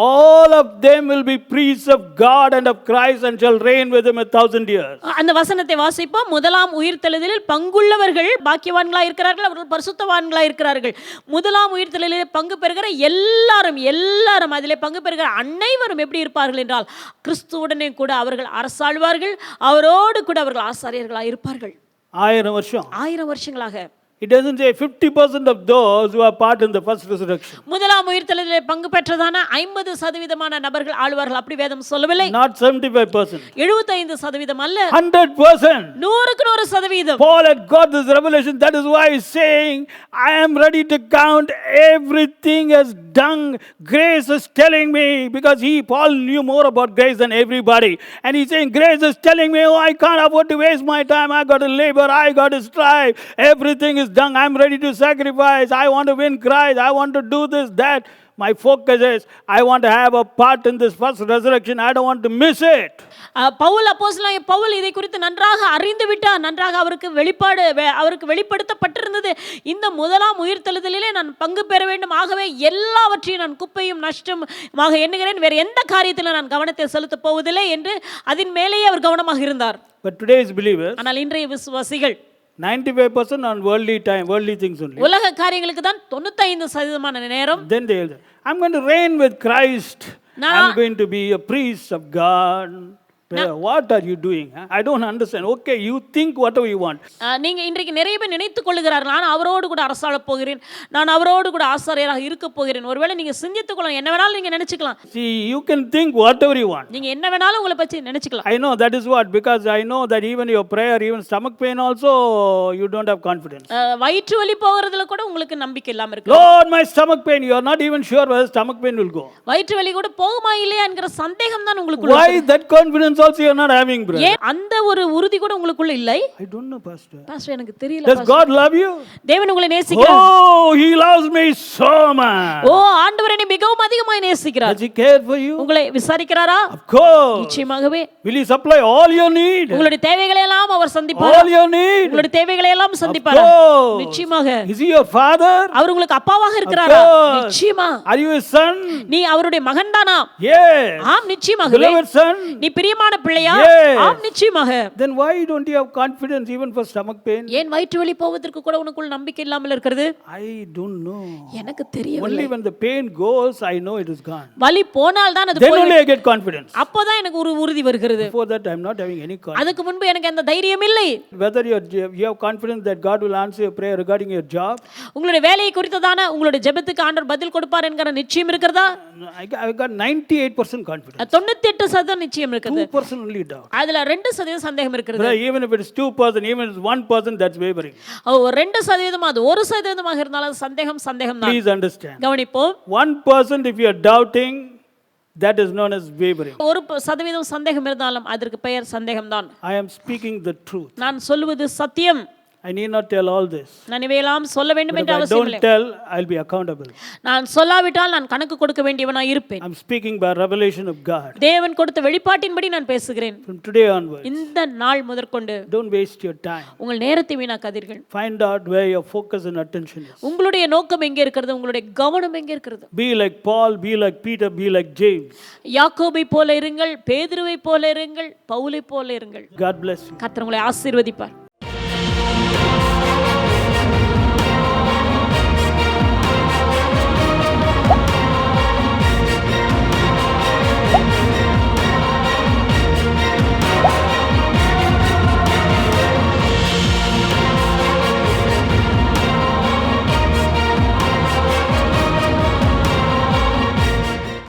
All of them will be priests of God and of Christ and shall reign with him 1,000 years. அந்த வசனத்தை வாசிப்போம். முதலாம் உயிர்த்தெழுதலில் பங்குள்ளவர்கள் பாக்கியவான்களாய் இருக்கிறார்கள், அவர்கள் பரிசுத்தவான்களாய் இருக்கிறார்கள். முதலாம் உயிர்த்தெழுதலில் பங்கு பெறுகிற எல்லாரும் அதிலே பங்கு பெறுகிற அனைவரும் எப்படி இருப்பார்கள் என்றால் கிறிஸ்துவுடனே கூட அவர்கள் அரசாழ்வார்கள், அவரோடு கூட அவர்கள் ஆசாரியர்களாய் இருப்பார்கள். 1000 வருஷம். 1000 வருஷங்களாக. It doesn't say 50% of those who are part in the first resurrection. முதலாம் உயிர்த்தெழுதலில் பங்கு பெற்றதான 50% நபர்கள் ஆழ்வார்கள், அப்படி வேதம் சொல்லவில்லை. Not 75%. 75% அல்ல, 100%. 100%. Paul had got this revelation. That is why he's saying, I am ready to count everything as dung. Grace is telling me, because Paul knew more about grace than everybody. And he's saying, grace is telling me, oh, I can't afford to waste my time. I got to labor. I got to strive. Everything is dung. I'm ready to sacrifice. I want to win Christ. I want to do this, that. My focus is, I want to have a part in this first resurrection. I don't want to miss it. Pavul அப்போஸ்தலனாகிய பவுல் இதை குறித்து நன்றாக அறிந்து விட்டார். நன்றாக அவருக்கு வெளிப்படுத்தப்பட்டிருந்தது. இந்த முதலாம் உயிர்த்தெழுதலிலே நான் பங்கு பெற வேண்டும், ஆகவே எல்லாவற்றையும் நான் குப்பையும் நஷ்டமாக எண்ணுகிறேன், வேறு எந்த காரியத்திலும் நான் கவனத்தை செலுத்தப் போவதில்லை என்று அதன் மேலேயே அவர் கவனமாக இருந்தார். But today's believers, ஆனால் இன்றைய விசுவாசிகள் 95% on worldly things only. உலக காரியங்களுக்கு தான் 95% நேரம். Then they will say, I'm going to reign with Christ. I'm going to be a priest of God. What are you doing? I don't understand. Okay, you think whatever you want. நீங்க இன்றைக்கு நிறைய பேர் நினைத்துக் கொள்ளுகிறார்கள், நான் அவரோடு கூட அரசாளப் போகிறேன், நான் அவரோடு கூட ஆசாரியராக இருக்க போகிறேன். ஒருவேளை நீங்க சிந்தித்துக் கொள்ளலாம், என்ன வேணாலும் நீங்க நினைச்சுக்கலாம். See, you can think whatever you want. நீங்க என்ன வேணாலும் உங்களை பற்றி நினைச்சுக்கலாம். I know that is what, because I know that even your prayer, even stomach pain also, you don't have confidence. வயிற்று வலி போகிறதுல கூட உங்களுக்கு நம்பிக்கை இல்லாம இருக்கு. Lord, my stomach pain, you are not even sure whether stomach pain will go. வயிற்று வலி கூட போகுமா இல்லையா என்கிற சந்தேகம் தான் உங்களுக்கு. Why that confidence also you are not having, brother? ஏன் அந்த ஒரு உறுதி கூட உங்களுக்குள்ள இல்லை? I don't know, pastor. Pastor, எனக்கு தெரியல. Does God love you? தேவன் உங்களை நேசிக்கிறார். Oh, he loves me so much. ஓ, ஆண்டவர் என்னை மிகவும் அதிகமாய் நேசிக்கிறார். Does he care for you? உங்களை விசாரிக்கிறாரா? Of course. நிச்சயமாகவே. Will he supply all your need? உங்களுடைய தேவைகளை எல்லாம் அவர் சந்திப்பார். All your need. உங்களுடைய தேவைகளை எல்லாம் சந்திப்பார். நிச்சயமாக. Is he your father? அவர் உங்களுக்கு அப்பாவாக இருக்கிறாரா? நிச்சயமா. Are you his son? நீ அவருடைய மகன்தானா? Yes. ஆம், நிச்சயமாகவே. Beloved son? நீ பிரியமான பிள்ளையா? ஆம், நிச்சயமாக. Then why don't you have confidence even for stomach pain? ஏன் வயிற்று வலி போவதற்கு கூட உனக்குள்ள நம்பிக்கை இல்லாமல் இருக்கிறது? I don't know. எனக்கு தெரியவில்லை. Only when the pain goes, I know it is gone. வலி போனால் தான் அது Then only I get confidence. அப்போதான் எனக்கு ஒரு உறுதி வருகிறது. Before that, I am not having any confidence. அதுக்கு முன்பு எனக்கு அந்த தைரியம் இல்லை. Whether you have confidence that God will answer your prayer regarding your job? உங்களுடைய வேலையை குறித்ததான உங்களுடைய ஜெபத்துக்கு ஆண்டவர் பதில் கொடுப்பார் என்கிற நிச்சயம் இருக்கிறதா? I got 98% confidence. 98% நிச்சயம் இருக்குது. 2% only doubt. அதுல 2% சந்தேகம் இருக்கிறது. Even if it is 2%, even if it is 1%, that's wavering. 2% அது 1% இருந்தாலும் சந்தேகம் தான். Please understand. கவனிப்போம். 1% if you are doubting, that is known as wavering. 1% சந்தேகம் இருந்தாலும் அதற்கு பெயர் சந்தேகம் தான். I am speaking the truth. நான் சொல்வது சத்தியம். I need not tell all this. நான் இவையெல்லாம் சொல்ல வேண்டும் But if என்ற I அவசியம் don't இல்லை. tell, I'll be accountable. நான் சொல்லாவிட்டால் நான் கணக்கு கொடுக்க வேண்டியவனாய் இருப்பேன். I'm speaking by revelation of God. தேவன் கொடுத்த வெளிப்பாட்டின்படி நான் பேசுகிறேன். From today onwards, இந்த நாள் முதற்கொண்டு don't waste your time. உங்கள் நேரத்தை வீணாக்காதீர்கள். Find out where your focus and attention is. உங்களுடைய நோக்கம் எங்கே இருக்கிறது, உங்களுடைய கவனம் எங்கே இருக்கிறது? Be like Paul, be like Peter, be like James. யாக்கோபை போல இருங்கள், பேதுருவை போல இருங்கள், பவுலை போல இருங்கள். God bless you. கர்த்தர் உங்களை ஆசீர்வதிப்பார்.